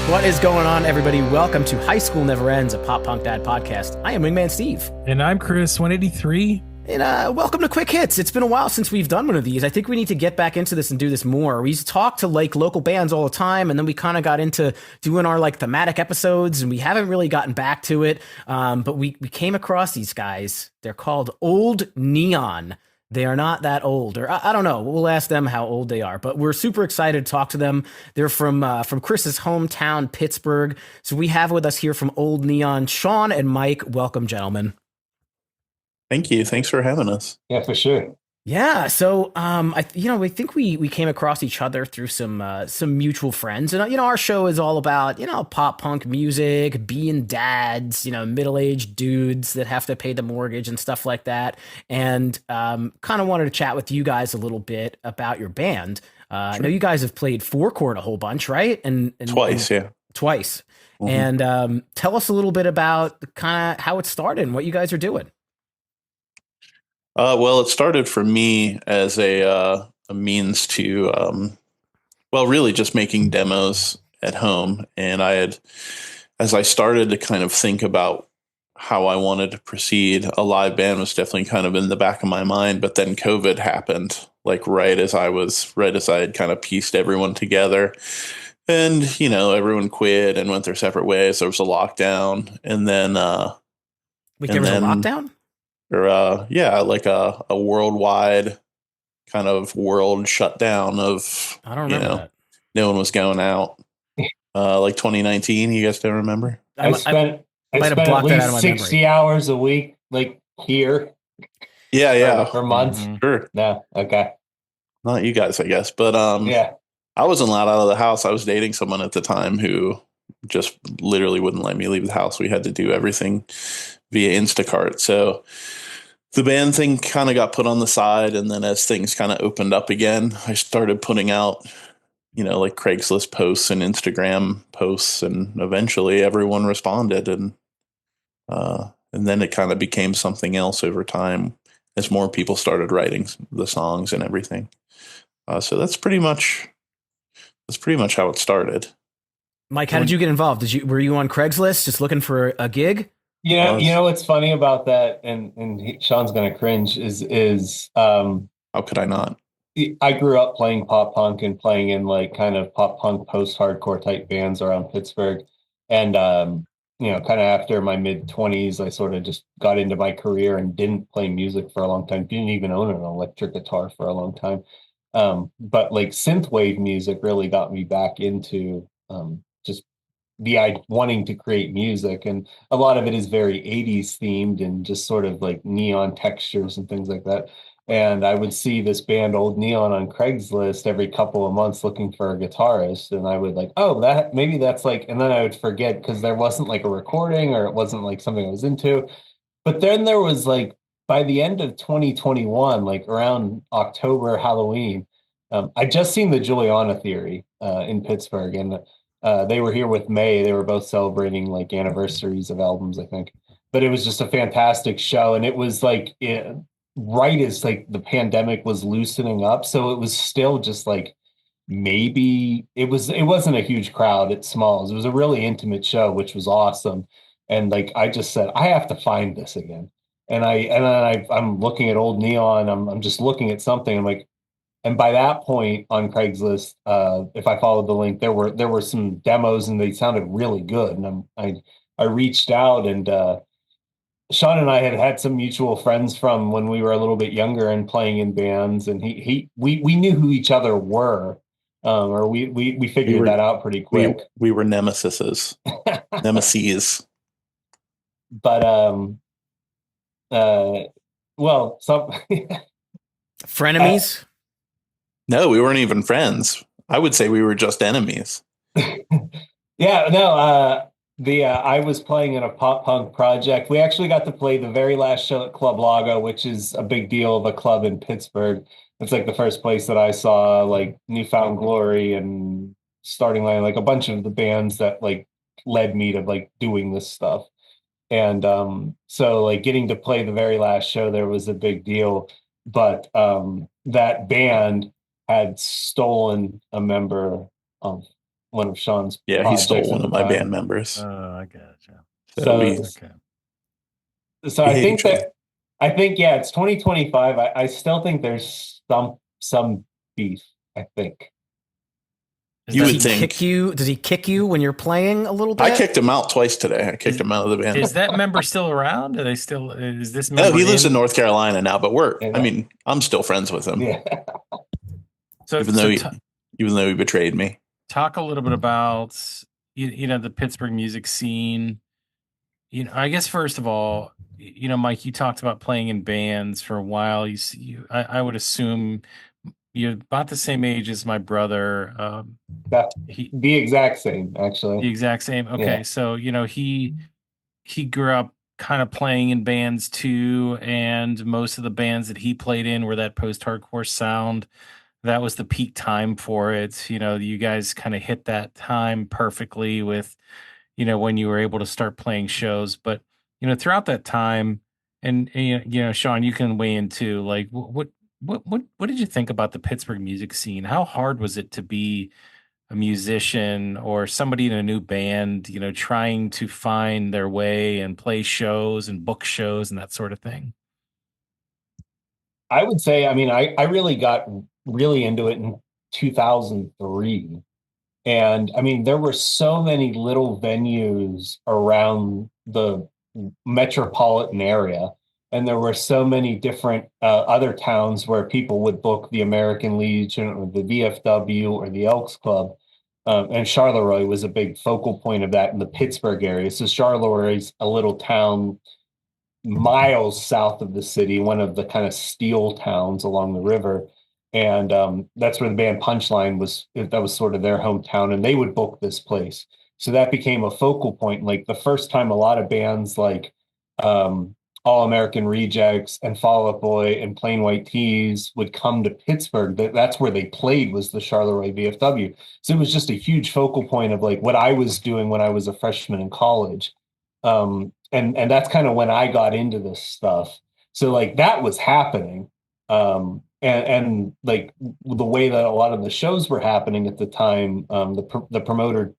What is going on, everybody? Welcome to High School Never Ends, a pop punk dad podcast. I am Wingman Steve. And I'm Chris, 183. And welcome to Quick Hits. It's been a while since we've done one of these. I think we need to get back into this and do this more. We used to talk to like local bands all the time, and then we kind of got into doing our like thematic episodes, and we haven't really gotten back to it. But we came across these guys. They're called Old Neon. They are not that old, or I don't know. We'll ask them how old they are, but we're super excited to talk to them. They're from Chris's hometown, Pittsburgh. So we have with us here from Old Neon, Sean and Mike. Welcome, gentlemen. Thank you. Thanks for having us. Yeah, for sure. Yeah, so I think we came across each other through some mutual friends, and our show is all about pop punk music, being dads, middle-aged dudes that have to pay the mortgage and stuff like that, and kind of wanted to chat with you guys a little bit about your band. Sure. I know you guys have played Four Chord a whole bunch, right? And twice, yeah, twice. Mm-hmm. And tell us a little bit about kind of how it started and what you guys are doing. Well, it started for me as a means to, really just making demos at home. And as I started to kind of think about how I wanted to proceed, a live band was definitely kind of in the back of my mind. But then COVID happened, like right as I had kind of pieced everyone together. And, everyone quit and went their separate ways. There was a lockdown. And then... Wait, there was a lockdown? Or like a worldwide kind of world shutdown of, I don't remember that. No one was going out. Like 2019, you guys don't remember? I spent at least 60 hours a week, like here. Yeah. For months. Mm-hmm. Sure. No, okay. Not you guys, I guess. But yeah. I wasn't allowed out of the house. I was dating someone at the time who just literally wouldn't let me leave the house. We had to do everything via Instacart. So the band thing kind of got put on the side. And then as things kind of opened up again, I started putting out, like Craigslist posts and Instagram posts. And eventually everyone responded. And then it kind of became something else over time as more people started writing the songs and everything. So that's pretty much how it started. Mike, how did you get involved? Were you on Craigslist just looking for a gig? You know what's funny about that, and Sean's gonna cringe is how could I not? I grew up playing pop punk and playing in like kind of pop punk post-hardcore type bands around Pittsburgh, and kind of after my mid-20s, I sort of just got into my career and didn't play music for a long time. Didn't even own an electric guitar for a long time, but like synthwave music really got me back into just wanting to create music, and a lot of it is very 80s themed and just sort of like neon textures and things like that. And I would see this band Old Neon on Craigslist every couple of months looking for a guitarist, and I would like, maybe that's like, and then I would forget because there wasn't like a recording or it wasn't like something I was into. But then there was like, by the end of 2021, like around October, Halloween, I just seen the Juliana Theory in Pittsburgh, and they were here with May. They were both celebrating like anniversaries of albums, I think. But it was just a fantastic show. And it was like right as like the pandemic was loosening up. So it was still just like maybe it wasn't a huge crowd at Smalls. It was a really intimate show, which was awesome. And like I just said, I have to find this again. And I'm looking at Old Neon. I'm just looking at something. I'm like, and by that point on Craigslist, if I followed the link, there were some demos and they sounded really good. And I reached out, and Sean and I had some mutual friends from when we were a little bit younger and playing in bands, and we knew who each other were, or we figured that out pretty quick. We were nemesis. But some frenemies. No, we weren't even friends. I would say we were just enemies. Yeah, no. I was playing in a pop punk project. We actually got to play the very last show at Club Lago, which is a big deal of a club in Pittsburgh. It's like the first place that I saw like New Found Glory and Starting Line, like a bunch of the bands that like led me to like doing this stuff. And so like getting to play the very last show there was a big deal. But that band had stolen a member of one of Sean's Yeah, he stole projects at one the of my time. band members. Oh, I gotcha. So So, Okay. so we I hate think each other. that yeah, it's 2025. I still think there's some beef. I think. Is You Does that he would think. kick you? Does he kick you when you're playing a little I bit? kicked him out twice today. I kicked him out of the band. is that member still around? Are they still? Is this No, member he lives in North Carolina now, but I Yeah. mean, I'm still friends with him, Yeah. So, even though he betrayed me. talk a little bit about the Pittsburgh music scene. I guess first of all, Mike, you talked about playing in bands for a while. I would assume you're about the same age as my brother. That, He the exact same, the actually. exact same. Okay, Yeah. so he grew up kind of playing in bands too, and most of the bands that he played in were that post-hardcore sound. That was the peak time for it. You guys kind of hit that time perfectly with when you were able to start playing shows. But throughout that time, and Sean, you can weigh in too. Like, what did you think about the Pittsburgh music scene? How hard was it to be a musician or somebody in a new band? Trying to find their way and play shows and book shows and that sort of thing. I would say, I mean, I really got really into it in 2003. And I mean, there were so many little venues around the metropolitan area. And there were so many different other towns where people would book the American Legion or the VFW or the Elks Club. And Charleroi was a big focal point of that in the Pittsburgh area. So Charleroi is a little town miles south of the city, one of the kind of steel towns along the river. And that's where the band Punchline was. That was sort of their hometown, and they would book this place. So that became a focal point. Like the first time a lot of bands like All American Rejects and Fall Out Boy and Plain White Tees would come to Pittsburgh, that's where they played, was the Charleroi VFW. So it was just a huge focal point of like what I was doing when I was a freshman in college. And that's kind of when I got into this stuff. So like that was happening. And like the way that a lot of the shows were happening at the time, the promoter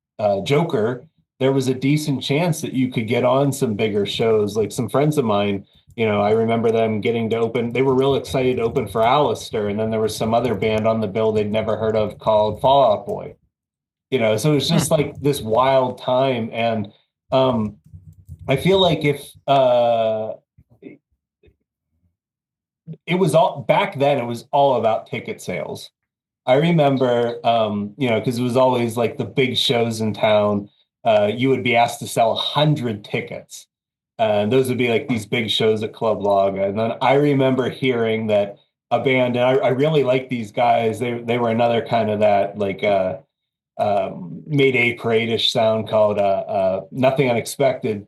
Joker, there was a decent chance that you could get on some bigger shows. Like some friends of mine, I remember them getting to open. They were real excited to open for Alistair, and then there was some other band on the bill they'd never heard of called Fall Out Boy. So it was just like this wild time, and I feel like if it was all back then, it was all about ticket sales. I remember, because it was always like the big shows in town. You would be asked to sell 100 tickets, and those would be like these big shows at Club Log. And then I remember hearing that a band, and I really like these guys. They were another kind of that like Mayday Parade-ish sound called Nothing Unexpected.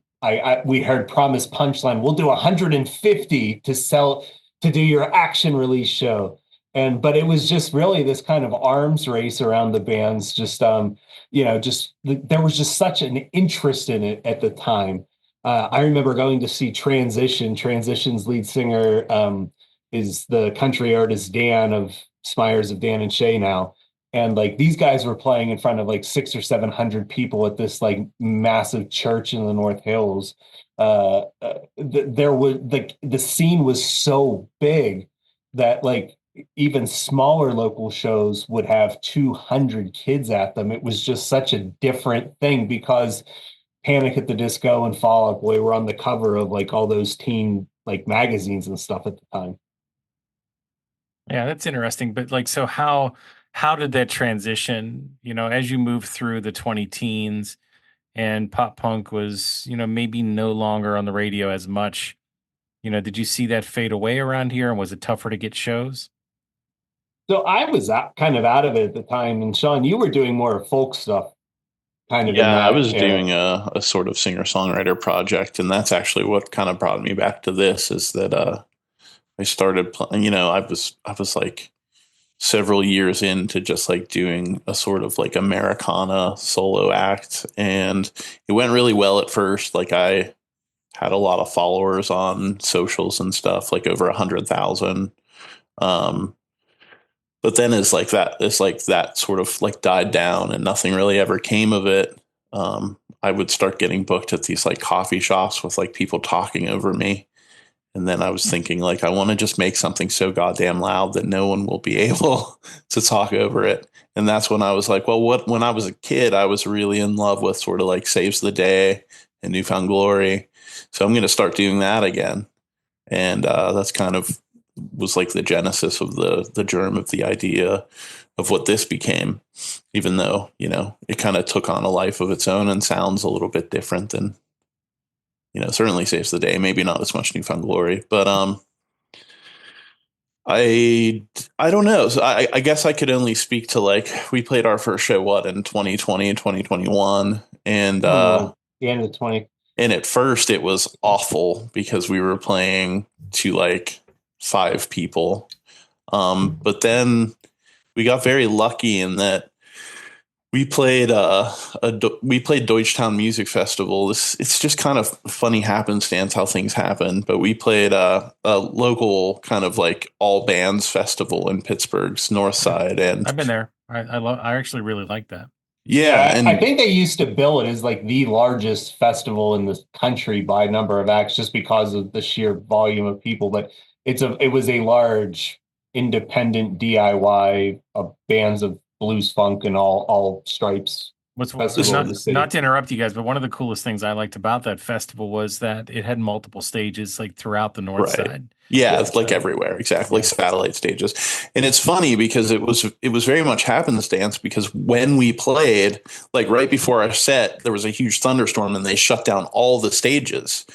We heard Promise Punchline. We'll do 150 to sell to do your action release show. But it was just really this kind of arms race around the bands. Just there was just such an interest in it at the time. I remember going to see Transition. Transition's lead singer is the country artist Dan of Smires of Dan and Shay now. And like these guys were playing in front of like 600 or 700 people at this like massive church in the North Hills. There was the scene was so big that like even smaller local shows would have 200 kids at them. It was just such a different thing because Panic at the Disco and Fall Out Boy were on the cover of like all those teen like magazines and stuff at the time. Yeah, that's interesting. But like, so how did that transition, as you move through the 20 teens and pop punk was, maybe no longer on the radio as much, did you see that fade away around here, and was it tougher to get shows? So I was kind of out of it at the time. And Sean, you were doing more folk stuff kind of in Yeah, I that was era. doing a sort of singer-songwriter project, and that's actually what kind of brought me back to this, is that I started playing, I was like several years into just like doing a sort of like Americana solo act, and it went really well at first. Like I had a lot of followers on socials and stuff, like over 100,000. but then it's like that sort of like died down and nothing really ever came of it. I would start getting booked at these like coffee shops with like people talking over me. And then I was thinking like, I want to just make something so goddamn loud that no one will be able to talk over it. And that's when I was like, well, when I was a kid, I was really in love with sort of like Saves the Day and New Found Glory. So I'm going to start doing that again. And that's kind of was like the genesis of the germ of the idea of what this became, even though, you know, it kind of took on a life of its own and sounds a little bit different than, you know, certainly Saves the Day, maybe not as much New Found Glory, but I don't know. So I guess I could only speak to like, we played our first show, in 2020 and 2021. And the end of 20. And at first it was awful because we were playing to like 5 people. But then we got very lucky in that we played we played Deutschtown Music Festival. It's just kind of funny happenstance how things happen. But we played a local kind of like all bands festival in Pittsburgh's North Side, and I've been there. I actually really like that. Yeah, and I think they used to bill it as like the largest festival in the country by number of acts, just because of the sheer volume of people. But it was a large independent DIY of bands of blues, funk, and all stripes. What's Festival in the city. not to interrupt you guys, but one of the coolest things I liked about that festival was that it had multiple stages like throughout the North Side. Yeah, it's like everywhere, exactly, like satellite stages. And it's funny because it was very much happenstance, because when we played, like right before our set, there was a huge thunderstorm and they shut down all the stages.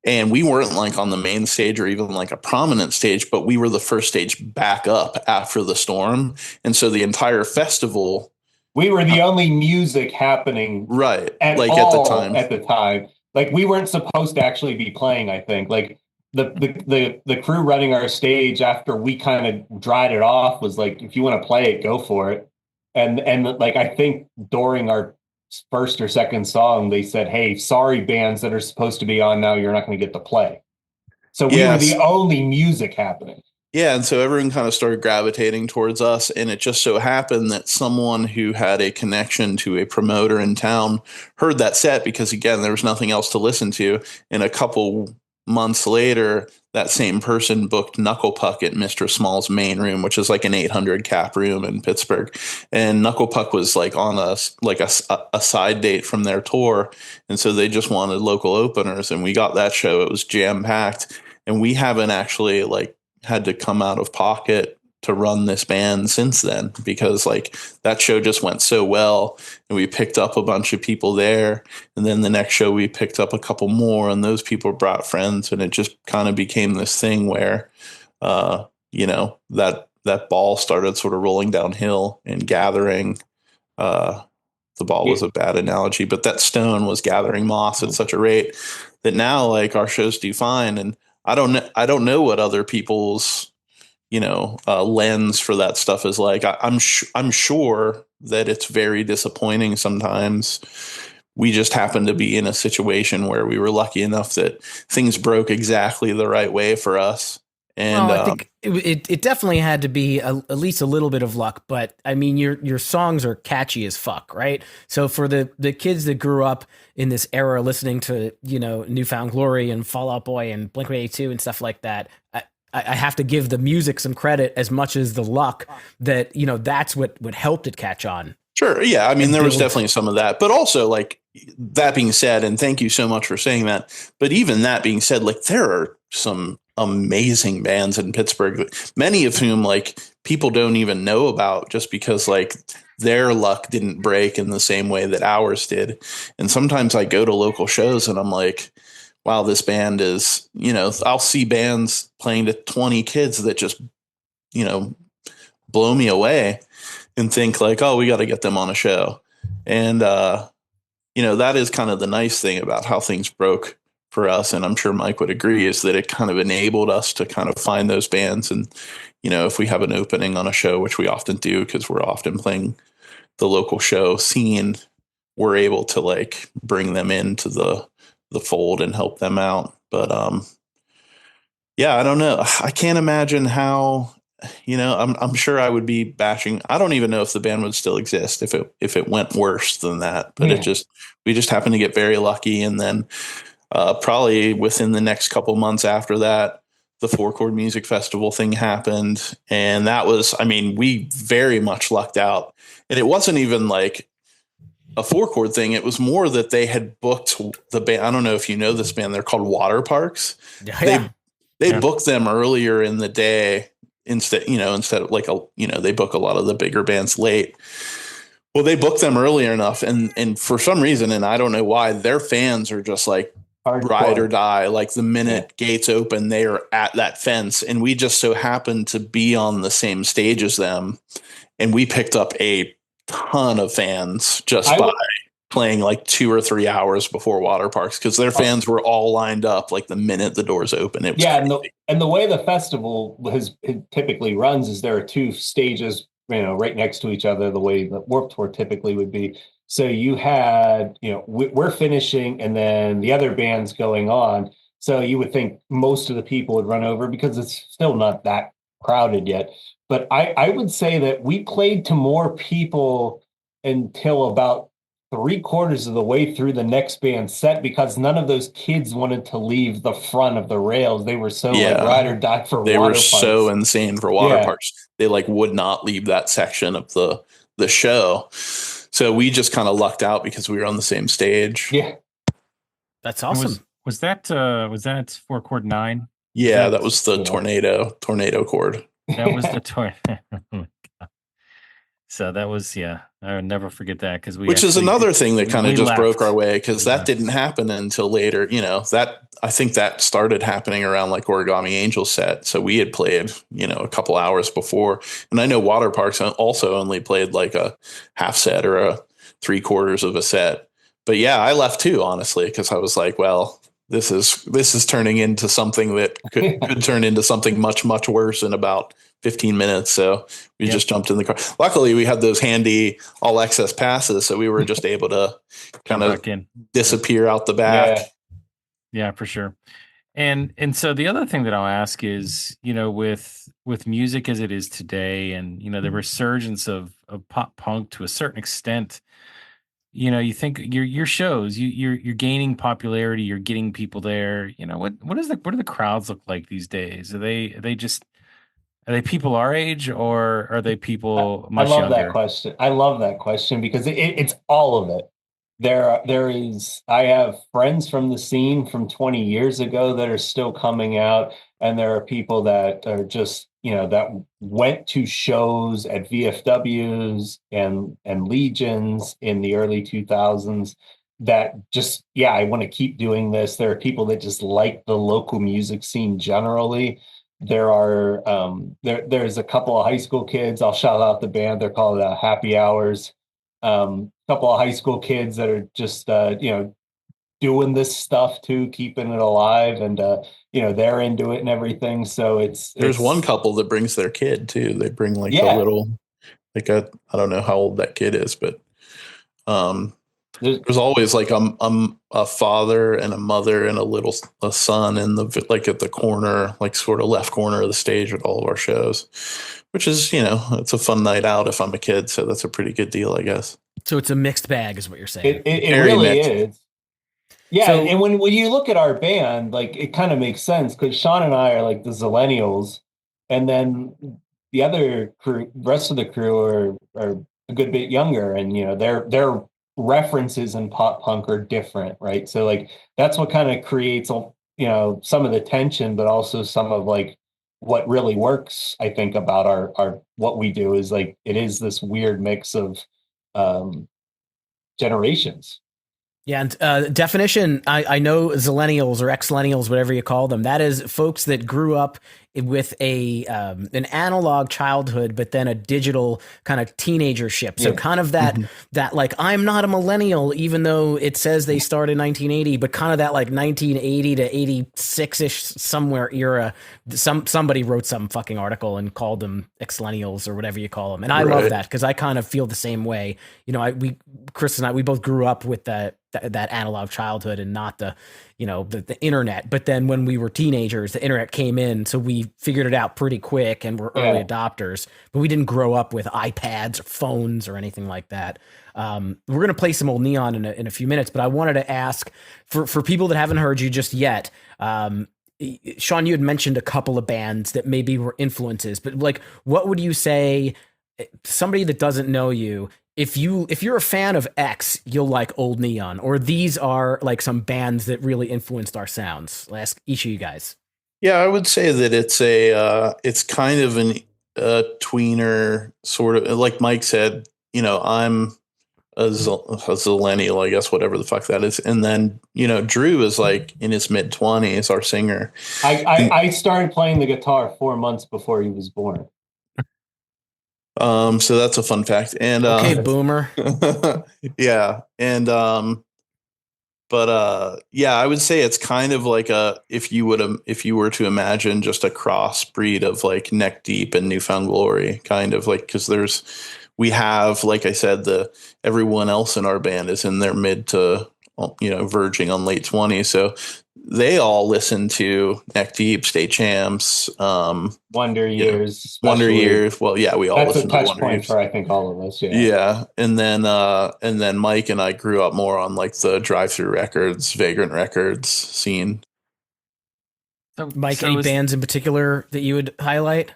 And we weren't like on the main stage or even like a prominent stage, but we were the first stage back up after the storm. And so the entire festival, we were the only music happening at the time. Like, we weren't supposed to actually be playing, I think. Like, the crew running our stage after we kind of dried it off was like, if you want to play it, go for it. And like, I think during our first or second song, they said, hey, sorry, bands that are supposed to be on now, you're not going to get to play. So we were the only music happening. Yeah, and so everyone kind of started gravitating towards us, and it just so happened that someone who had a connection to a promoter in town heard that set, because, again, there was nothing else to listen to. And a couple months later, that same person booked Knuckle Puck at Mr. Small's main room, which is like an 800 cap room in Pittsburgh. And Knuckle Puck was like on a side date from their tour, and so they just wanted local openers, and we got that show. It was jam packed, and we haven't actually like had to come out of pocket to run this band since then, because like that show just went so well, and we picked up a bunch of people there. And then the next show we picked up a couple more, and those people brought friends, and it just kind of became this thing where, you know, that ball started sort of rolling downhill and gathering. The ball was a bad analogy, but that stone was gathering moss at such a rate that now like our shows do fine. And I don't know what other people's, you know, lens for that stuff is like. I'm sure that it's very disappointing sometimes. We just happened to be in a situation where we were lucky enough that things broke exactly the right way for us. And well, I think it definitely had to be at least a little bit of luck. But I mean, your songs are catchy as fuck, right? So for the kids that grew up in this era listening to, you know, New Found Glory and Fall Out Boy and Blink-182 and stuff like that, I have to give the music some credit as much as the luck that, you know, that's what helped it catch on. Sure. Yeah. I mean, there was definitely some of that, but also like that being said, and thank you so much for saying that, but even that being said, like there are some amazing bands in Pittsburgh, many of whom like people don't even know about, just because like their luck didn't break in the same way that ours did. And sometimes I go to local shows and I'm like, wow, this band is, you know, I'll see bands playing to 20 kids that just, you know, blow me away, and think like, oh, we got to get them on a show. And, you know, that is kind of the nice thing about how things broke for us. And I'm sure Mike would agree, is that it kind of enabled us to kind of find those bands. And, you know, if we have an opening on a show, which we often do, because we're often playing the local show scene, we're able to like bring them into the fold and help them out. But, yeah, I don't know. I can't imagine how I'm sure I would be bashing. I don't even know if the band would still exist if it went worse than that. But we just happened to get very lucky, and then probably within the next couple months after that, the Four Chord Music Festival thing happened, and that was, I mean, we very much lucked out, and it wasn't even like a four chord thing. It was more that they had booked the band. I don't know if you know this band. They're called Water Parks. Yeah. They booked them earlier in the day instead of they book a lot of the bigger bands late. Well, they booked them earlier enough, and for some reason, and I don't know why, their fans are just like Hardcore. ride or die. Like the minute gates open, they are at that fence, and we just so happened to be on the same stage as them, and we picked up a ton of fans just by playing like 2 or 3 hours before Water Parks, because their fans were all lined up like the minute the doors open. It was and the way the festival typically runs is there are 2 stages, right next to each other, the way that Warped Tour typically would be. So you had, we're finishing and then the other band's going on. So you would think most of the people would run over because it's still not that crowded yet. But I would say that we played to more people until about 3/4 of the way through the next band set, because none of those kids wanted to leave the front of the rails. They were so like ride or die for they Water were Parks. So insane for Water Parks. They like would not leave that section of the show. So we just kind of lucked out because we were on the same stage. Yeah. That's awesome. Was that 4 chord 9? Yeah, that was the tornado chord. That was the tornado. So that was, I would never forget that, because which is another thing that kind of just broke our way, because that didn't happen until later. That I think that started happening around like Origami Angel set. So we had played, a couple hours before, and I know Water Parks also only played like a half set or a 3/4 of a set. But yeah, I left too, honestly, because I was like, well, this is turning into something that could turn into something much, much worse in about 15 minutes. So we just jumped in the car. Luckily, we had those handy all access passes, so we were just able to kind of disappear out the back. Yeah, for sure. And so the other thing that I'll ask is, with music as it is today, and the resurgence of pop punk to a certain extent, you think your shows, you're gaining popularity, you're getting people there. What do the crowds look like these days? Are they people our age, or are they people much younger? I love that question because it's all of it. I have friends from the scene from 20 years ago that are still coming out, and there are people that are just, that went to shows at VFWs and Legions in the early 2000s that just, I want to keep doing this. There are people that just like the local music scene generally. There are there's a couple of high school kids. I'll shout out the band. They're called Happy Hours. Couple of high school kids that are just doing this stuff too, keeping it alive, and they're into it and everything. So there's one couple that brings their kid too. They bring like a little, I don't know how old that kid is, but there's always like a father and a mother and a son in the like at the corner, like sort of left corner of the stage at all of our shows, which is it's a fun night out if I'm a kid, so that's a pretty good deal, I guess. So it's a mixed bag, is what you're saying. It really is. Yeah, so, and when you look at our band, like it kind of makes sense because Sean and I are like the Zillennials, and then the other crew, rest of the crew are a good bit younger, and their references in pop punk are different, right? So like that's what kind of creates some of the tension, but also some of like what really works. I think about our what we do is like it is this weird mix of generations. Yeah, and definition, I know Zillennials or ex-Lennials, whatever you call them, that is folks that grew up with an analog childhood, but then a digital kind of teenagership. So kind of that like, I'm not a millennial, even though it says they started in 1980, but kind of that like 1980 to 86-ish somewhere era. Somebody wrote some fucking article and called them ex-Lennials or whatever you call them. And I love that because I kind of feel the same way. Chris and I, we both grew up with that analog childhood and not the internet. But then when we were teenagers, the internet came in. So we we figured it out pretty quick and were early adopters, but we didn't grow up with iPads or phones or anything like that. We're going to play some old Neon in a few minutes, but I wanted to ask for people that haven't heard you just yet. Sean, you had mentioned a couple of bands that maybe were influences, but like, what would you say somebody that doesn't know you, if you're a fan of X, you'll like Old Neon, or these are like some bands that really influenced our sounds? I'll ask each of you guys. Yeah, I would say that it's kind of a tweener sort of, like Mike said, I'm a zillennial, I guess, whatever the fuck that is. And then, Drew is like in his mid-20s, our singer. I started playing the guitar 4 months before he was born. So that's a fun fact. And okay, boomer. yeah. And yeah, I would say it's kind of like if you were to imagine just a crossbreed of like Neck Deep and Newfound Glory, kind of like, because we have, like I said, everyone else in our band is in their mid to, verging on late 20s. So they all listen to Neck Deep, State Champs, Wonder Years. Wonder Years. Well, yeah, we all listen to Wonder Years. That's a touch point for, I think, all of us. Yeah. Yeah. And then Mike and I grew up more on like the Drive Through Records, Vagrant Records scene. So, Mike, any bands in particular that you would highlight?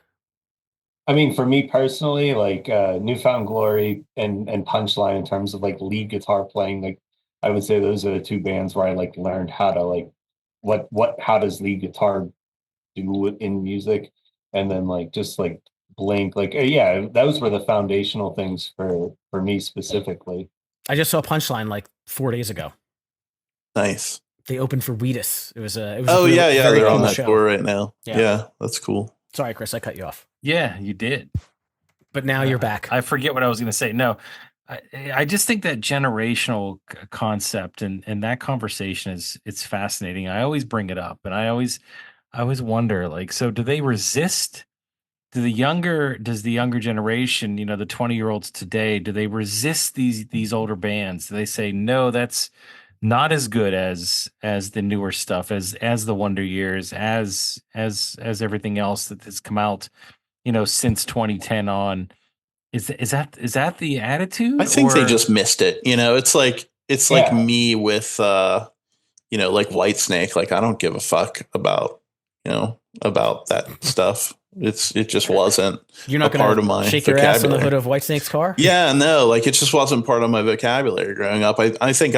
I mean, for me personally, like Newfound Glory and Punchline, in terms of like lead guitar playing, like I would say those are the two bands where I like learned how to like how does lead guitar do in music, and then like just like Blink, like yeah, those were the foundational things for me specifically. I just saw Punchline like 4 days ago. Nice. They opened for Wheatus. It was a they're cool on that show. tour right now. Yeah, that's cool. Sorry, Chris, I cut you off. Yeah, you did. But now you're back. I forget what I was going to say. No, I just think that generational concept and that conversation it's fascinating. I always bring it up, and I always wonder, like, so do they resist? Does the younger generation, the 20-year-olds today, do they resist these older bands? Do they say no, that's not as good as the newer stuff, as the Wonder Years, as everything else that has come out, since 2010 on? Is that the attitude? I think they just missed it. It's like me with like Whitesnake. Like, I don't give a fuck about that stuff. It just wasn't. You're not part of my shake your ass on the hood of Whitesnake's car. Yeah, no, like it just wasn't part of my vocabulary growing up. I think,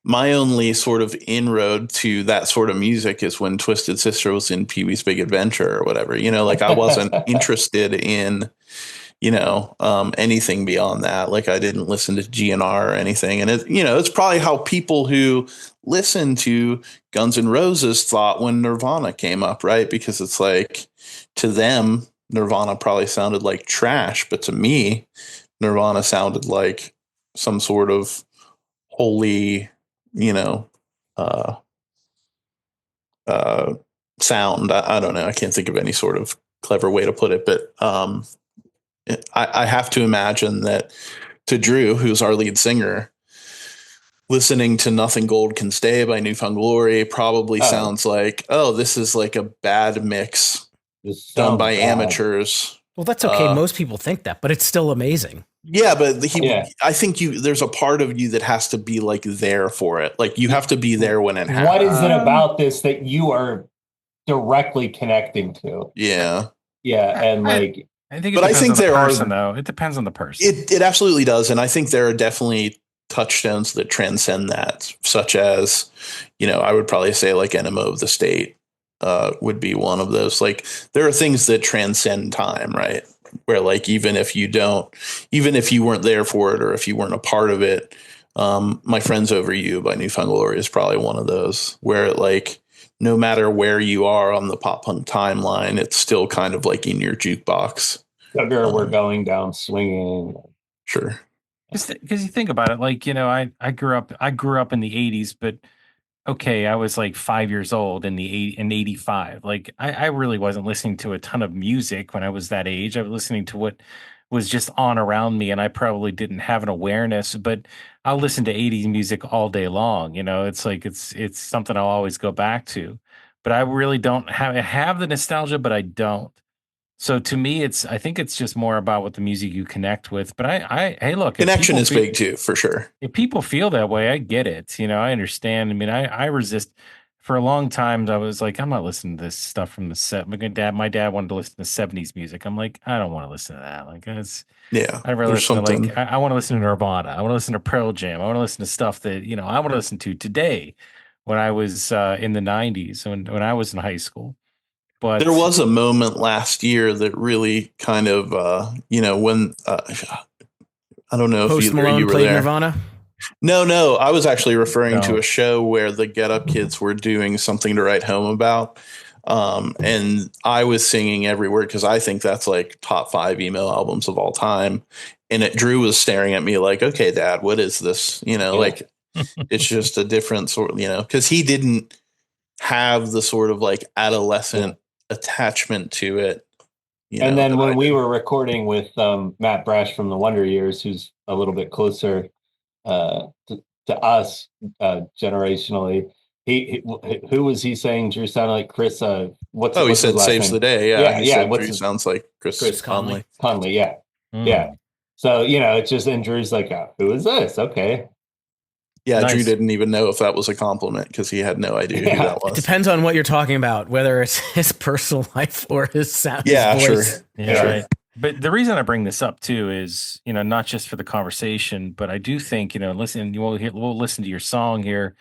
my only sort of inroad to that sort of music is when Twisted Sister was in Pee-wee's Big Adventure or whatever. Like I wasn't interested in anything beyond that. Like I didn't listen to GNR or anything. And it's probably how people who listen to Guns N' Roses thought when Nirvana came up, right? Because it's like, to them, Nirvana probably sounded like trash, but to me, Nirvana sounded like some sort of holy, sound. I don't know. I can't think of any sort of clever way to put it, but I have to imagine that to Drew, who's our lead singer, listening to Nothing Gold Can Stay by Newfound Glory probably sounds like, this is like a bad mix done by amateurs. Well, that's okay. Most people think that, but it's still amazing. Yeah, but I think there's a part of you that has to be like there for it. Like you have to be there when it happens. What is it about this that you are directly connecting to? Yeah. Yeah. And like, I think it depends on the person. It absolutely does. And I think there are definitely touchstones that transcend that, such as, I would probably say like Enema of the State would be one of those. Like there are things that transcend time, right? Where like, even if you weren't there for it, or if you weren't a part of it, My Friends Over You by Newfound Glory is probably one of those where like, no matter where you are on the pop punk timeline, it's still kind of like in your jukebox. We're going down swinging. Sure. Because you think about it, like, I grew up in the 80s, but okay, I was like 5 years old in 85. Like I really wasn't listening to a ton of music when I was that age. I was listening to what was just on around me, and I probably didn't have an awareness, but I'll listen to 80s music all day long. It's like, it's something I'll always go back to. but I really don't have the nostalgia, but I don't. So to me, I think it's just more about what the music you connect with. But hey, look, Connection is big too, for sure. If people feel that way, I get it. I understand. I mean, I resist. For a long time, I was like, I'm not listening to this stuff from the set. My dad wanted to listen to 70s music. I'm like, I don't want to listen to that. Like, yeah, I'd rather listen to I want to listen to Nirvana. I want to listen to Pearl Jam. I want to listen to stuff that, I want to listen to today when I was in the 90s, when I was in high school. But there was a moment last year that really kind of, when I don't know Post if Malone you were played there. Nirvana. No, I was actually referring to a show where the Get Up Kids were doing Something to Write Home About. And I was singing every word because I think that's like top 5 emo albums of all time. And Drew was staring at me like, okay, Dad, what is this? Like it's just a different sort, because he didn't have the sort of like adolescent attachment to it. And then when we were recording with Matt Brash from the Wonder Years, who's a little bit closer to us generationally, who was he saying Drew sounded like? Chris? He said Saves the Day. Yeah. Drew sounds like Chris Conley. Yeah. Yeah. So it's just, and Drew's like, who is this? Okay. Yeah, Nice. Drew didn't even know if that was a compliment because he had no idea who that was. It depends on what you're talking about, whether it's his personal life or his sound. Yeah, his voice. sure. Yeah, right. But the reason I bring this up too is, not just for the conversation, but I do think, we'll listen to your song here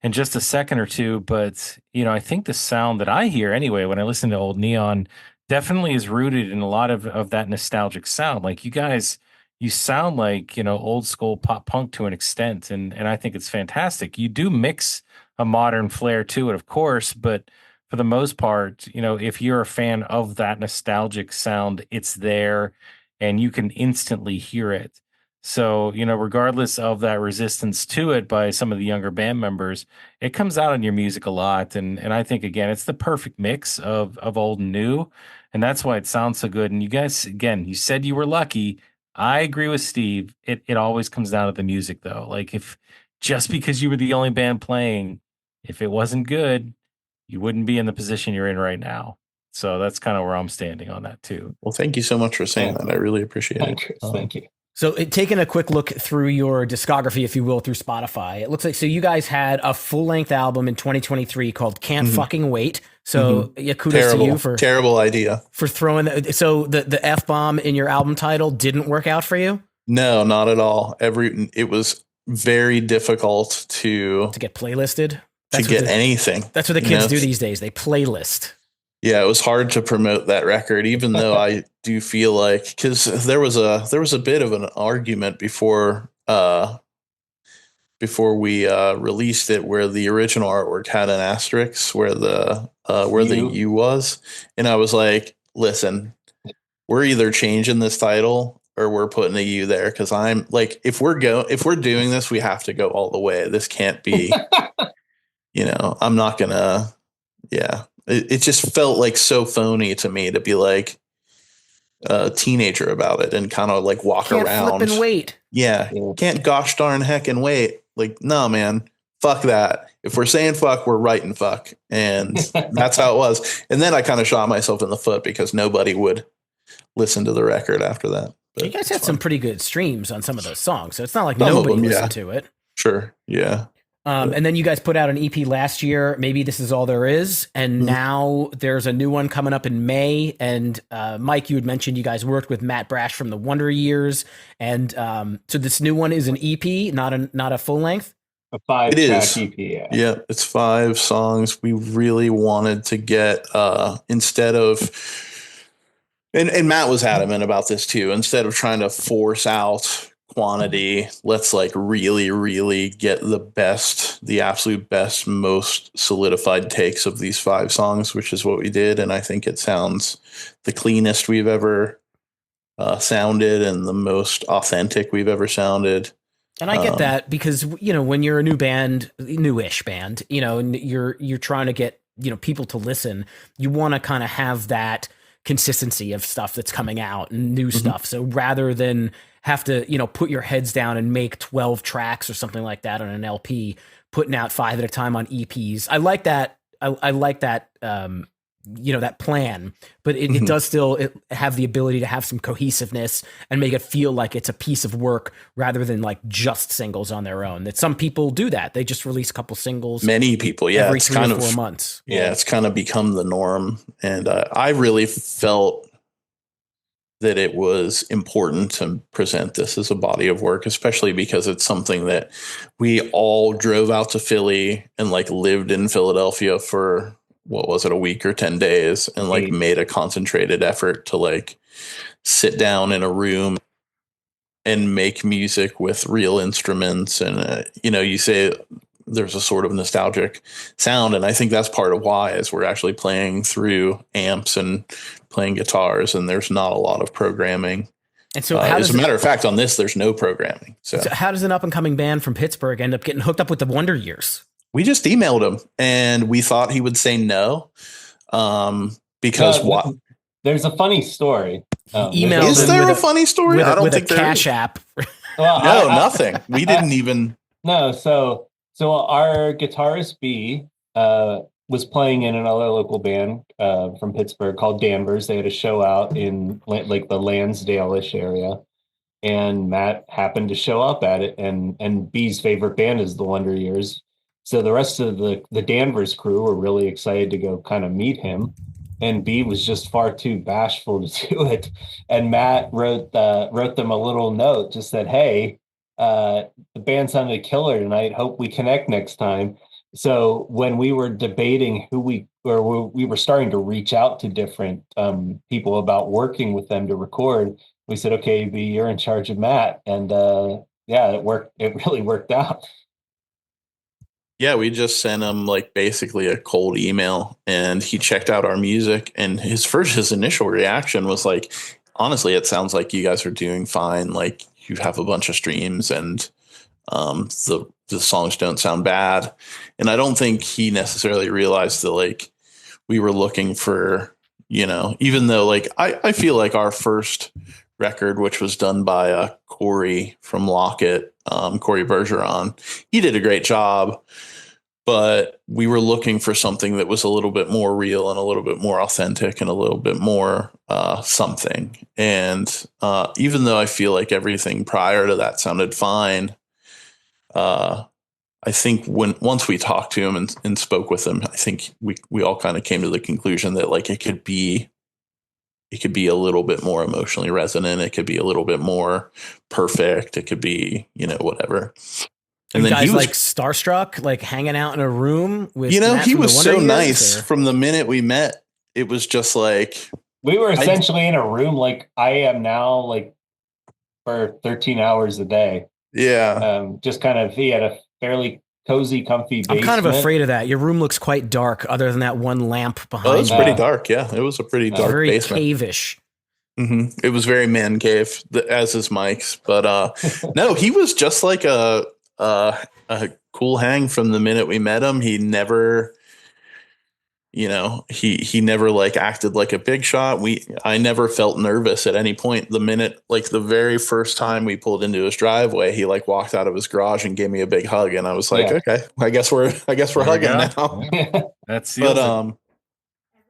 in just a second or two. But, I think the sound that I hear anyway, when I listen to Old Neon, definitely is rooted in a lot of that nostalgic sound. Like you guys, you sound like, old school pop punk to an extent. And I think it's fantastic. You do mix a modern flair to it, of course, but for the most part, if you're a fan of that nostalgic sound, it's there and you can instantly hear it. So, regardless of that resistance to it by some of the younger band members, it comes out in your music a lot. And I think, again, it's the perfect mix of old and new. And that's why it sounds so good. And you guys, again, you said you were lucky. I agree with Steve. It always comes down to the music, though. Like if just because you were the only band playing, if it wasn't good, you wouldn't be in the position you're in right now. So that's kind of where I'm standing on that too. Well, thank you so much for saying that. I really appreciate it. Thank you. So taking a quick look through your discography, if you will, through Spotify, it looks like, so you guys had a full length album in 2023 called Can't Fucking Wait. So kudos to you for terrible idea for throwing so the F-bomb in your album title didn't work out for you? No, not at all. It was very difficult to get playlisted. Anything. That's what the kids do these days. They playlist. Yeah, it was hard to promote that record, even though I do feel like, because there was a bit of an argument before we released it, where the original artwork had an asterisk where the U was, and I was like, listen, we're either changing this title or we're putting a U there, because I'm like, if we're doing this, we have to go all the way. This can't be, I'm not gonna, yeah. It just felt like so phony to me to be like a teenager about it and kind of like walk around. Flip and wait. Yeah. Can't gosh darn heck and wait. Like, no, man, fuck that. If we're saying fuck, we're writing fuck. And that's how it was. And then I kind of shot myself in the foot because nobody would listen to the record after that. But you guys had some pretty good streams on some of those songs. So it's not like nobody listened to it. Sure. Yeah. And then you guys put out an EP last year. Maybe This Is All There Is. And now there's a new one coming up in May. And Mike, you had mentioned you guys worked with Matt Brash from the Wonder Years. And so this new one is an EP, not a full length? A 5-track EP, yeah. Yeah, it's 5 songs. We really wanted to get, instead of... And Matt was adamant about this too. Instead of trying to force out quantity, let's like really, really get the absolute best, most solidified takes of these 5 songs, which is what we did. And I think it sounds the cleanest we've ever sounded and the most authentic we've ever sounded. And I get that because, when you're a newish band, and you're trying to get, people to listen, you want to kind of have that consistency of stuff that's coming out and new stuff. So rather than have to, put your heads down and make 12 tracks or something like that on an LP, putting out 5 at a time on EPs. I like that I like that, that plan, but it Mhm. does still have the ability to have some cohesiveness and make it feel like it's a piece of work rather than like just singles on their own. That some people do that. They just release a couple singles Many people, yeah, every it's 3 kind or of 4 months. yeah, it's kind of become the norm, and I really felt that it was important to present this as a body of work, especially because it's something that we all drove out to Philly and like lived in Philadelphia for what was it, a week or 10 days, and like 8. made a concentrated effort to like sit down in a room and make music with real instruments. And, you say there's a sort of nostalgic sound. And I think that's part of why is we're actually playing through amps and playing guitars, and there's not a lot of programming. And so As a matter of fact, on this, there's no programming. So how does an up and coming band from Pittsburgh end up getting hooked up with the Wonder Years? we just emailed him, and we thought he would say no. Because what? There's a funny story. Emailed Is them there with a funny story? I don't with think a there Cash is. App. Well, No, nothing. We didn't even. No, so our guitarist B was playing in another local band from Pittsburgh called Danvers. They had a show out in like the Lansdale-ish area, and Matt happened to show up at it. And B's favorite band is the Wonder Years, so the rest of the Danvers crew were really excited to go kind of meet him. And B was just far too bashful to do it. And Matt wrote them a little note, just said, "Hey, the band sounded killer tonight. Hope we connect next time." So when we were debating we were starting to reach out to different people about working with them to record, we said, "Okay, B, you're in charge of Matt." And yeah, it worked. It really worked out. Yeah, we just sent him like basically a cold email, and he checked out our music, and his initial reaction was like, honestly, it sounds like you guys are doing fine. Like you have a bunch of streams, and the songs don't sound bad. And I don't think he necessarily realized that like we were looking for, even though like I feel like our first record, which was done by Corey from Locket, Corey Bergeron, he did a great job, but we were looking for something that was a little bit more real and a little bit more authentic and a little bit more something. And even though I feel like everything prior to that sounded fine, I think once we talked to him and spoke with him, I think we all kind of came to the conclusion that like it could be a little bit more emotionally resonant. It could be a little bit more perfect. It could be, whatever. And then he was like starstruck, like hanging out in a room with, he was so nice from the minute we met. It was just like, we were essentially in a room like I am now, like for 13 hours a day. Yeah. Just kind of, he had a fairly cozy, comfy basement. I'm kind of afraid of that. Your room looks quite dark other than that one lamp behind. Oh, it was pretty dark. Yeah. It was a pretty dark very basement. Cave-ish. Mm-hmm. It was very man cave, as is Mike's. But no, he was just like a cool hang from the minute we met him. He never, he never like acted like a big shot. I never felt nervous at any point. The minute, like the very first time we pulled into his driveway, he like walked out of his garage and gave me a big hug, and I was like, okay, I guess we're hugging now. That's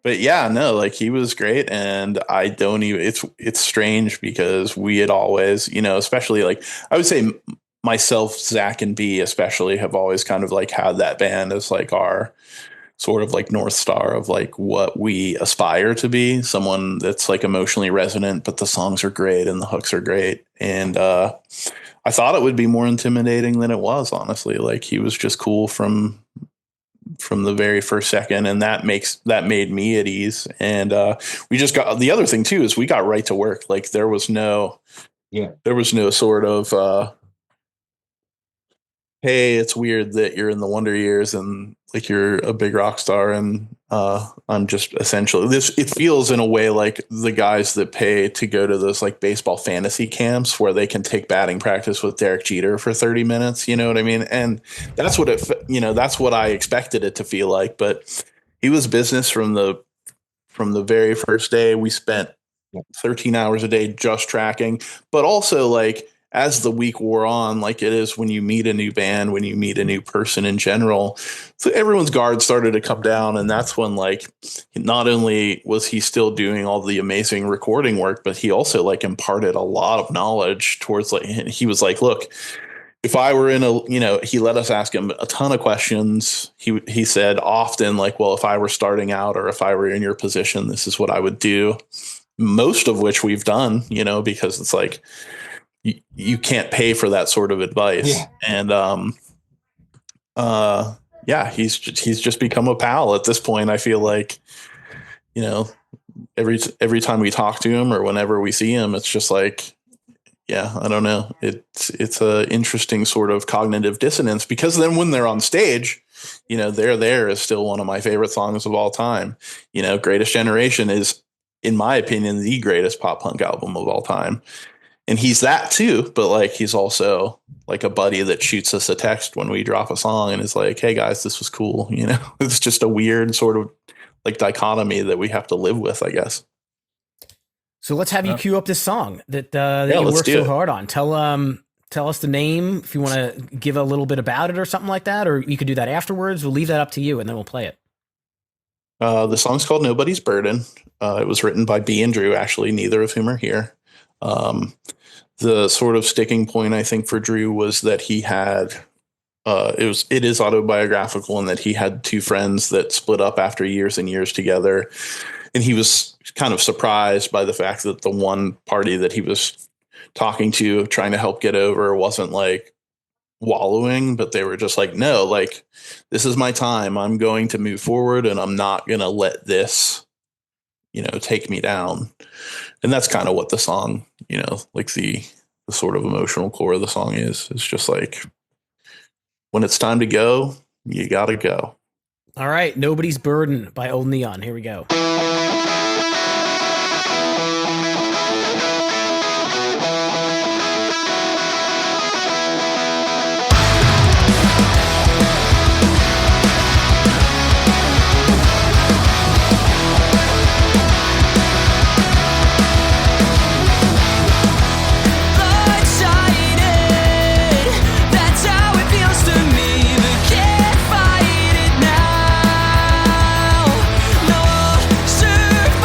but yeah, no, like he was great, and I don't even. It's strange because we had always, especially like I would say myself, Zach, and B especially have always kind of like had that band as like our sort of like North Star of like what we aspire to be, someone that's like emotionally resonant, but the songs are great and the hooks are great. And I thought it would be more intimidating than it was, honestly. Like he was just cool from the very first second, and that made me at ease. And we just got, the other thing too is we got right to work. Like there was no sort of hey, it's weird that you're in the Wonder Years and like you're a big rock star, and I'm just essentially this. It feels in a way like the guys that pay to go to those like baseball fantasy camps where they can take batting practice with Derek Jeter for 30 minutes. You know what I mean? And that's what that's what I expected it to feel like. But he was business from the very first day. We spent 13 hours a day just tracking, but also like as the week wore on, like it is when you meet a new band, when you meet a new person in general, so everyone's guard started to come down. And that's when, like, not only was he still doing all the amazing recording work, but he also like imparted a lot of knowledge towards, like, he was like, look, if I were in a, he let us ask him a ton of questions. He said often, like, well, if I were starting out or if I were in your position, this is what I would do. Most of which we've done, because it's like, you can't pay for that sort of advice. Yeah. And, he's just become a pal at this point. I feel like, every time we talk to him or whenever we see him, it's just like, yeah, I don't know. It's a interesting sort of cognitive dissonance, because then when they're on stage, They're There is still one of my favorite songs of all time. Greatest Generation is, in my opinion, the greatest pop punk album of all time. And he's that too, but like, he's also like a buddy that shoots us a text when we drop a song and is like, hey guys, this was cool. It's just a weird sort of like dichotomy that we have to live with, I guess. So let's have you cue up this song that you worked so hard on. Tell us the name if you want to give a little bit about it or something like that, or you could do that afterwards. We'll leave that up to you, and then we'll play it. The song's called Nobody's Burden. It was written by B and Drew, actually, neither of whom are here. The sort of sticking point, I think, for Drew was that he had it is autobiographical, in that he had two friends that split up after years and years together. And he was kind of surprised by the fact that the one party that he was talking to, trying to help get over, wasn't like wallowing, but they were just like, no, like, this is my time. I'm going to move forward, and I'm not going to let this, take me down. And that's kind of what the song, like the sort of emotional core of the song is. It's just like, when it's time to go, you got to go. All right. Nobody's Burden by Old Neon. Here we go. Survive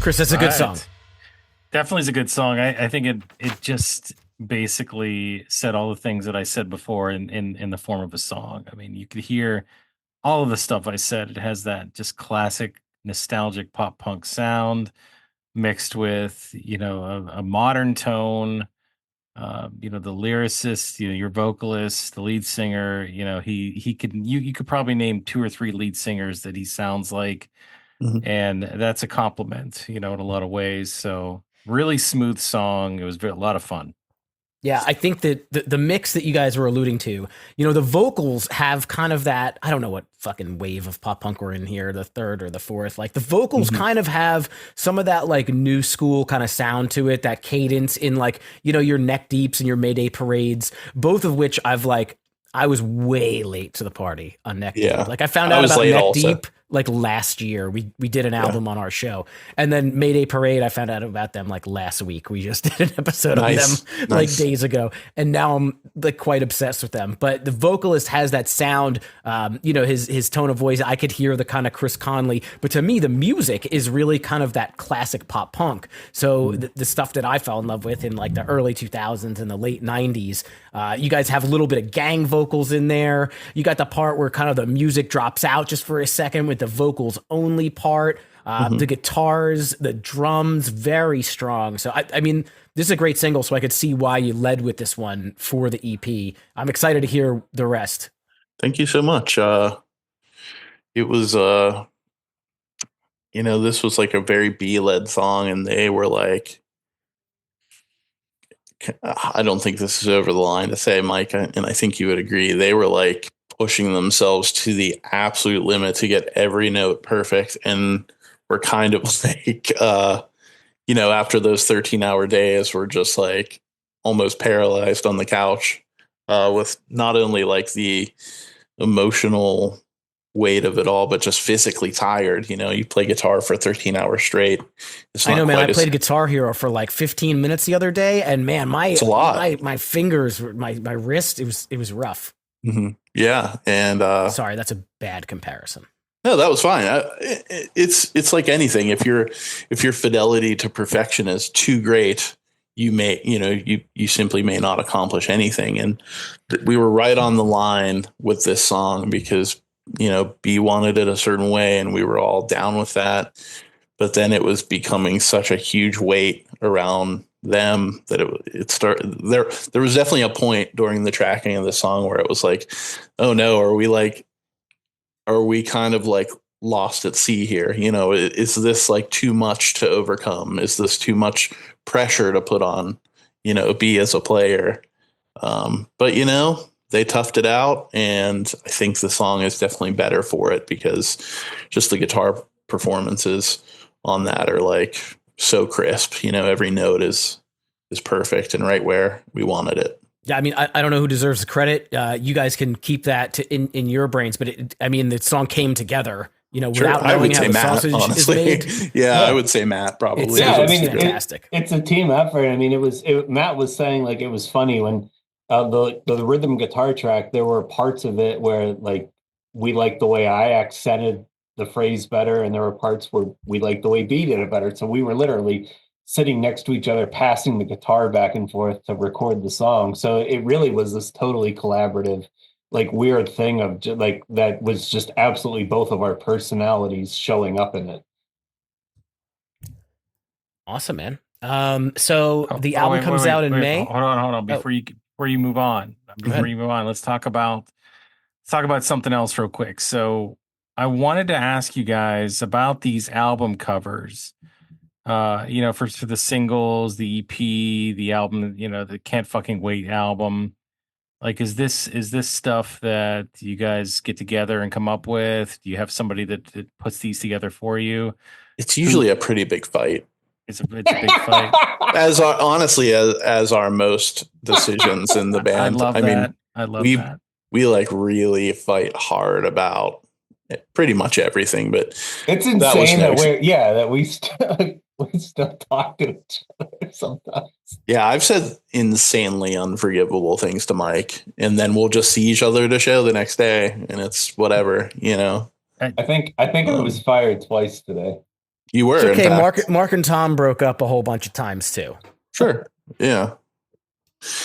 Chris, that's a good song. Definitely is a good song. I think it just basically said all the things that I said before in the form of a song. I mean, you could hear all of the stuff I said. It has that just classic nostalgic pop punk sound mixed with, a modern tone. The lyricist, your vocalist, the lead singer, he could you could probably name 2 or 3 lead singers that he sounds like, and that's a compliment, in a lot of ways. So really smooth song. It was a lot of fun. Yeah, I think that the mix that you guys were alluding to, the vocals have kind of that, I don't know what fucking wave of pop punk we're in here, the third or the fourth. Like the vocals kind of have some of that like new school kind of sound to it, that cadence in like, your Neck Deeps and your Mayday Parades, both of which I was way late to the party on Neck Deep. Like I found out about Neck Deep like last year. We did an album on our show, and then Mayday Parade, I found out about them like last week. We just did an episode on them like days ago, and now I'm like quite obsessed with them. But the vocalist has that sound, his tone of voice. I could hear the kind of Chris Conley, but to me, the music is really kind of that classic pop punk. So the stuff that I fell in love with in like the early 2000s and the late 90s, you guys have a little bit of gang vocals in there. You got the part where kind of the music drops out just for a second with the vocals only part. The guitars, the drums, very strong. So I mean, this is a great single, so I could see why you led with this one for the EP. I'm excited to hear the rest. Thank you so much. It was, this was like a very B-led song, and they were like, I don't think this is over the line to say, Mike, and I think you would agree, they were like pushing themselves to the absolute limit to get every note perfect. And we're kind of like, after those 13-hour days, we're just like almost paralyzed on the couch with not only like the emotional weight of it all, but just physically tired. You play guitar for 13 hours straight. I know, man. I played Guitar Hero for like 15 minutes the other day, and man, my fingers, my wrist, it was rough. Yeah, and sorry, that's a bad comparison. No, that was fine. It's like anything. If your fidelity to perfection is too great, you may, you simply may not accomplish anything. And we were right on the line with this song because B wanted it a certain way, and we were all down with that. But then it was becoming such a huge weight around them that it started. There was definitely a point during the tracking of the song where it was like, oh no, are we kind of like lost at sea here? Is this like too much to overcome? Is this too much pressure to put on, B as a player? But they toughed it out, and I think the song is definitely better for it because just the guitar performances on that are like so crisp. Every note is perfect and right where we wanted it. Yeah, I mean, I don't know who deserves the credit. You guys can keep that in your brains, but the song came together. Without knowing how the sausage is made. Yeah, I would say Matt probably. It's fantastic. It's a team effort. I mean, Matt was saying like it was funny when the rhythm guitar track, there were parts of it where like we liked the way I accented the phrase better, and there were parts where we liked the way B did it better. So we were literally sitting next to each other, passing the guitar back and forth to record the song. So it really was this totally collaborative, like weird thing of like that was just absolutely both of our personalities showing up in it. Awesome, man. So the album comes out in May. Hold on. Before you move on, let's talk about something else real quick. So I wanted to ask you guys about these album covers. For the singles, the EP, the album, the Can't Fucking Wait album. Like, is this stuff that you guys get together and come up with? Do you have somebody that puts these together for you? It's usually a pretty big fight. It's a big fight. As our most decisions in the band. I love that. We like really fight hard about pretty much everything, but it's insane that we still talk to each other sometimes. Yeah, I've said insanely unforgivable things to Mike, and then we'll just see each other at a show the next day, and it's whatever, I think it was fired twice today. You were, It's okay. in fact. Mark and Tom broke up a whole bunch of times too. Sure. Yeah.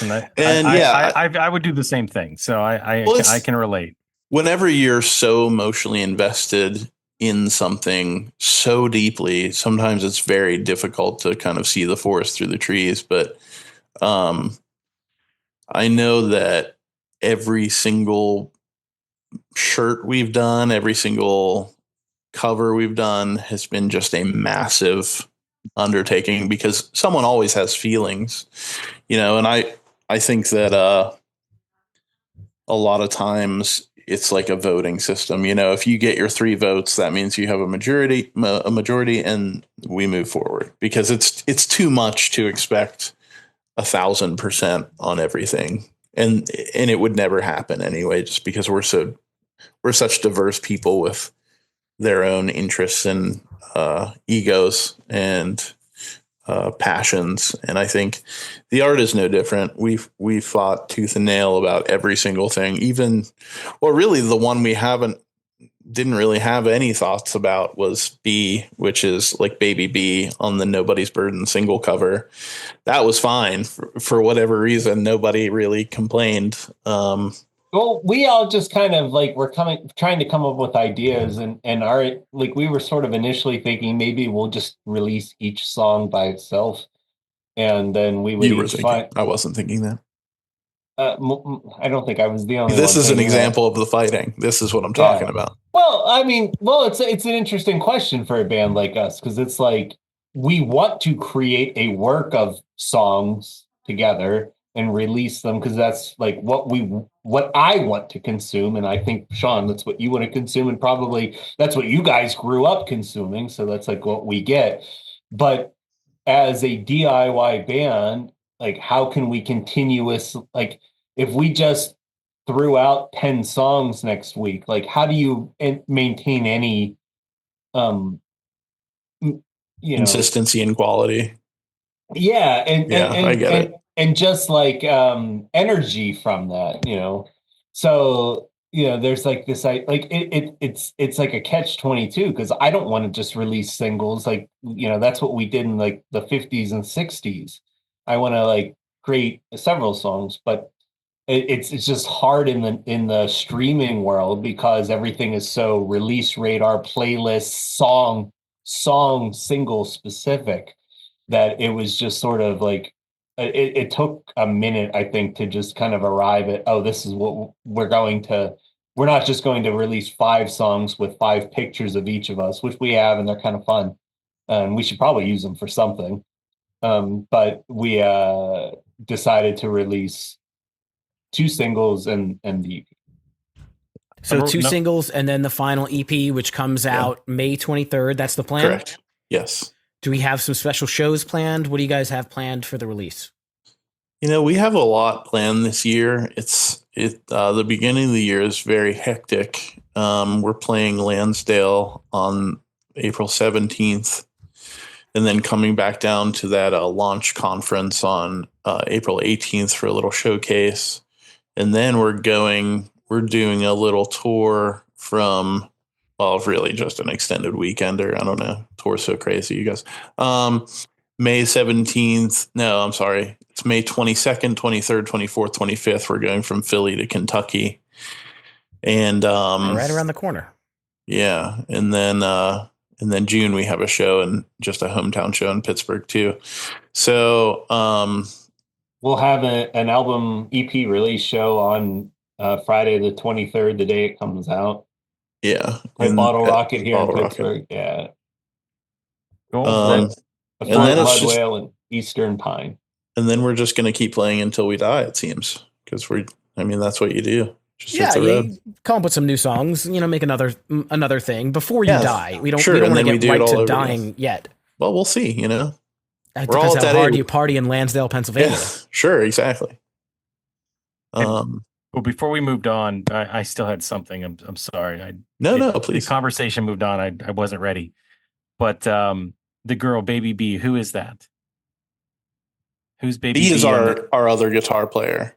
And And I would do the same thing. So Well, I can relate. whenever you're so emotionally invested in something so deeply, sometimes it's very difficult to kind of see the forest through the trees. But I know that every single shirt we've done, every single cover we've done has been just a massive undertaking because someone always has feelings, and I think that a lot of times it's like a voting system. If you get your 3 votes, that means you have a majority, and we move forward, because it's too much to expect 1,000% on everything, and it would never happen anyway, just because we're such diverse people with their own interests and egos and passions. And I think the art is no different. We fought tooth and nail about every single thing, really the one we didn't really have any thoughts about was B, which is like Baby B on the Nobody's Burden single cover. That was fine for whatever reason. Nobody really complained. Well, we all just kind of like trying to come up with ideas, and our like we were sort of initially thinking maybe we'll just release each song by itself, and then we would You were each thinking. find. I wasn't thinking that. I don't think I was the only. This one is an thinking example of the fighting. This is what I'm Yeah. talking about. Well, I mean, it's an interesting question for a band like us, because it's like we want to create a work of songs together and release them, because that's like what I want to consume, and I think, Sean, that's what you want to consume, and probably that's what you guys grew up consuming, so that's like what we get. But as a DIY band, like how can we like if we just threw out 10 songs next week, like how do you maintain any um Consistency and quality. yeah, I get it. And just like energy from that, so there's like this it's like a catch-22, because I don't want to just release singles, like that's what we did in like the 50s and 60s. I want to like create several songs, but it's just hard in the streaming world, because everything is so release radar, playlist, song single specific, that it was just sort of like it took a minute, I think, to just kind of arrive at, oh, this is what we're not just going to release 5 songs with 5 pictures of each of us, which we have, and they're kind of fun, and we should probably use them for something. But we decided to release 2 singles and the EP. So 2 singles and then the final EP, which comes out May 23rd. That's the plan? Correct. Yes. Do we have some special shows planned? What do you guys have planned for the release? We have a lot planned this year. The beginning of the year is very hectic. We're playing Lansdale on April 17th, and then coming back down to that launch conference on April 18th for a little showcase. And then we're doing a little tour from, well, really just an extended weekender. I don't know. Tour's so crazy, you guys. May 17th. No, I'm sorry. It's May 22nd, 23rd, 24th, 25th. We're going from Philly to Kentucky. And right around the corner. Yeah. And then June we have a show, and just a hometown show in Pittsburgh too. So we'll have an album EP release show on Friday the 23rd, the day it comes out. Yeah. At Bottle Rocket here in Pittsburgh. Rocket. Yeah. And then Blood Whale and Eastern Pine. And then we're just going to keep playing until we die, it seems, because that's what you do. Just you come up with some new songs, make another thing before you die. We don't want to get right to dying yet. Well, we'll see, It depends how hard you party in Lansdale, Pennsylvania. Yeah, sure, exactly. Well, before we moved on, I still had something. I'm sorry. No, please. The conversation moved on. I wasn't ready. But the girl, Baby B, who is that? Who's Baby B? B is our other guitar player.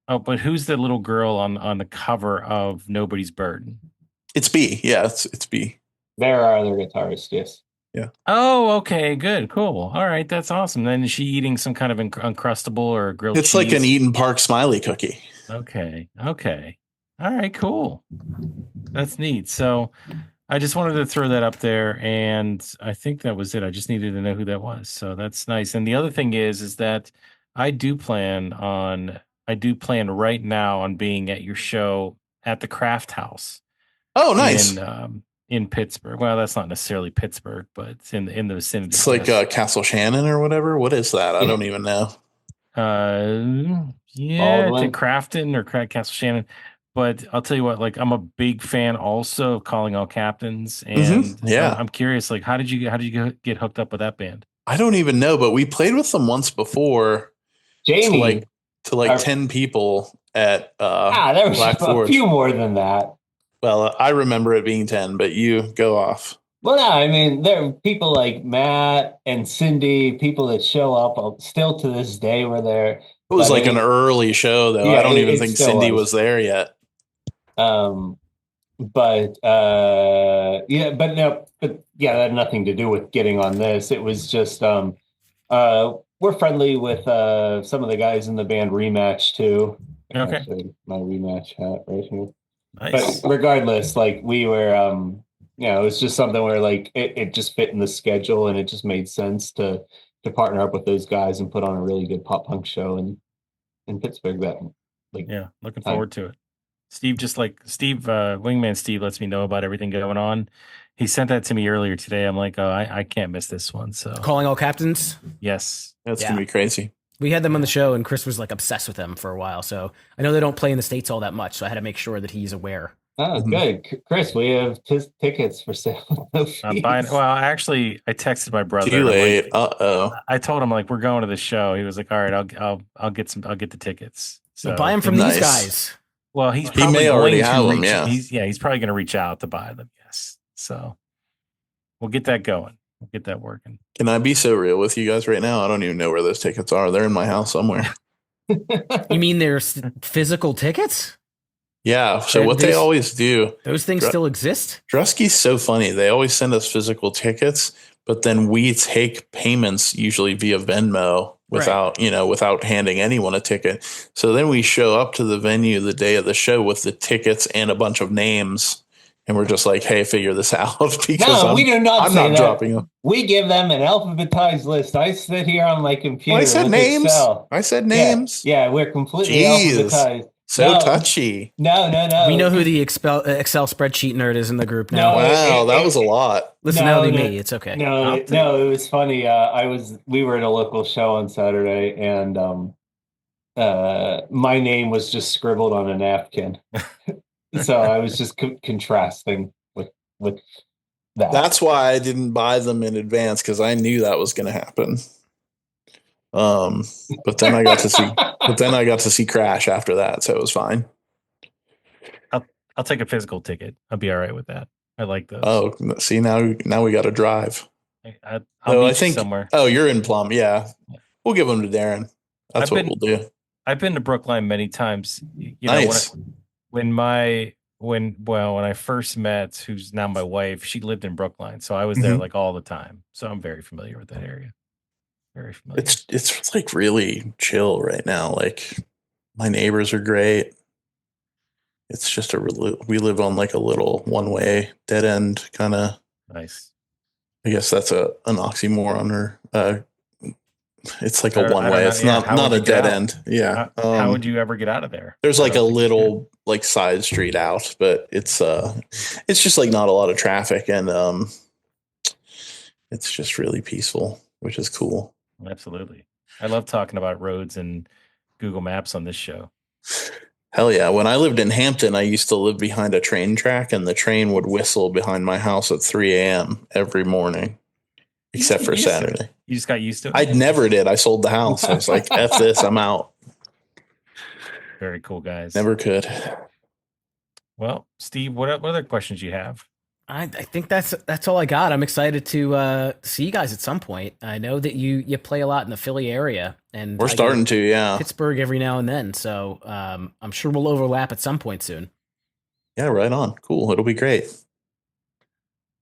Oh, but who's the little girl on the cover of Nobody's Burden? It's B. Yeah, it's B. There are other guitarists, yes. Oh, okay, good, cool. All right, that's awesome. Then is she eating some kind of uncrustable or grilled It's cheese? like an Eden Park Smiley cookie. Okay. All right, cool. That's neat. So I just wanted to throw that up there, and I think that was it. I just needed to know who that was. So that's nice. And the other thing is that I do plan right now on being at your show at the Craft House Oh, nice. in Pittsburgh. Well, that's not necessarily Pittsburgh, but it's in the vicinity. It's like Castle Shannon or whatever. What is that? I don't even know. Yeah, it's in Baldwin. Crafton or Castle Shannon. But I'll tell you what, like I'm a big fan also of Calling All Captains, and so Yeah. I'm curious, like how did you get hooked up with that band? I don't even know, but we played with them once before Jamie. to like Our- 10 people at there was Black a Forge. few more than that. Well, I remember it being 10, but you go off. Well, no, I mean, there are people like Matt and Cindy, people that show up still to this day where they're. It was But like I an mean- early show, though. Yeah, I don't even it think still Cindy was. was there yet. But yeah, that had nothing to do with getting on this. It was just we're friendly with some of the guys in the band Rematch too. Okay. Actually, my Rematch hat right here. Nice. But regardless, like we were it was just something where like it just fit in the schedule and it just made sense to partner up with those guys and put on a really good pop punk show in Pittsburgh that like Yeah, looking forward to it. Wingman Steve lets me know about everything going on. He sent that to me earlier today. I'm like, oh, I can't miss this one. So Calling All Captains. yes. That's Yeah. going to be crazy. We had them on the show, and Chris was like obsessed with them for a while. So I know they don't play in the States all that much. So I had to make sure that he's aware. Oh, good. Chris, we have tickets for sale. I'm buying. Well, actually, I texted my brother. Too I'm like- late. Uh-oh. I told him like we're going to the show. He was like, "All right, I'll get the tickets." So Buy them from Nice. these guys. well, he's He probably may already going to have 'em, reach- yeah. he's probably going to reach out to buy them. Yes, so we'll get that going. We'll get that working. Can I be so real with you guys right now? I don't even know where those tickets are. They're in my house somewhere. You mean there's physical tickets? Yeah. So They're- what they these- always do, Those things still exist? Drusky's so funny. They always send us physical tickets, but then we take payments usually via Venmo without handing anyone a ticket. So then we show up to the venue the day of the show with the tickets and a bunch of names. And we're just like, hey, figure this out because No, we do not I'm say not that. dropping them. We give them an alphabetized list. I sit here on my computer. I said with names. Excel. I said Yeah, names. Yeah, we're completely Jeez. alphabetized. So No. touchy. No. We know who the Excel spreadsheet nerd is in the group now. No. Wow, that it- was a lot. Listen, No, that'll be no. me. It's okay. No, it was funny. We were at a local show on Saturday, and my name was just scribbled on a napkin. So I was just contrasting with that. That's why I didn't buy them in advance because I knew that was going to happen. But then I got to see Crash after that, so it was fine. I'll take a physical ticket. I'll be all right with that. I like those. Oh, see now we got to drive. I'll Oh, meet I you think. somewhere. Oh, you're in Plum. Yeah, we'll give them to Darren. That's I've what been- we'll do. I've been to Brookline many times. You know, Nice. when I first met, who's now my wife, she lived in Brookline, so I was there Mhm. like all the time. So I'm very familiar with that area. Very familiar. It's like really chill right now. Like my neighbors are great. It's just we live on like a little one way dead end kind of. Nice. I guess that's an oxymoron or it's like I a don't one way. know. It's Yeah, not how not would a you get dead out? end. Yeah. How would you ever get out of there? There's I like a don't think you little like side street out, but it's just like not a lot of traffic and it's just really peaceful, which is cool. can. Absolutely. I love talking about roads and Google Maps on this show. Hell yeah. When I lived in Hampton, I used to live behind a train track and the train would whistle behind my house at 3 a.m. every morning, except for used to it. Saturday. You just got used to it. I never did. I sold the house. I was like, F this, I'm out. Very cool, guys. Never could. Well, Steve, what other questions you have? I think that's all I got. I'm excited to see you guys at some point. I know that you play a lot in the Philly area, and We're I go starting to, to yeah. Pittsburgh every now and then. So I'm sure we'll overlap at some point soon. Yeah, right on. Cool. It'll be great.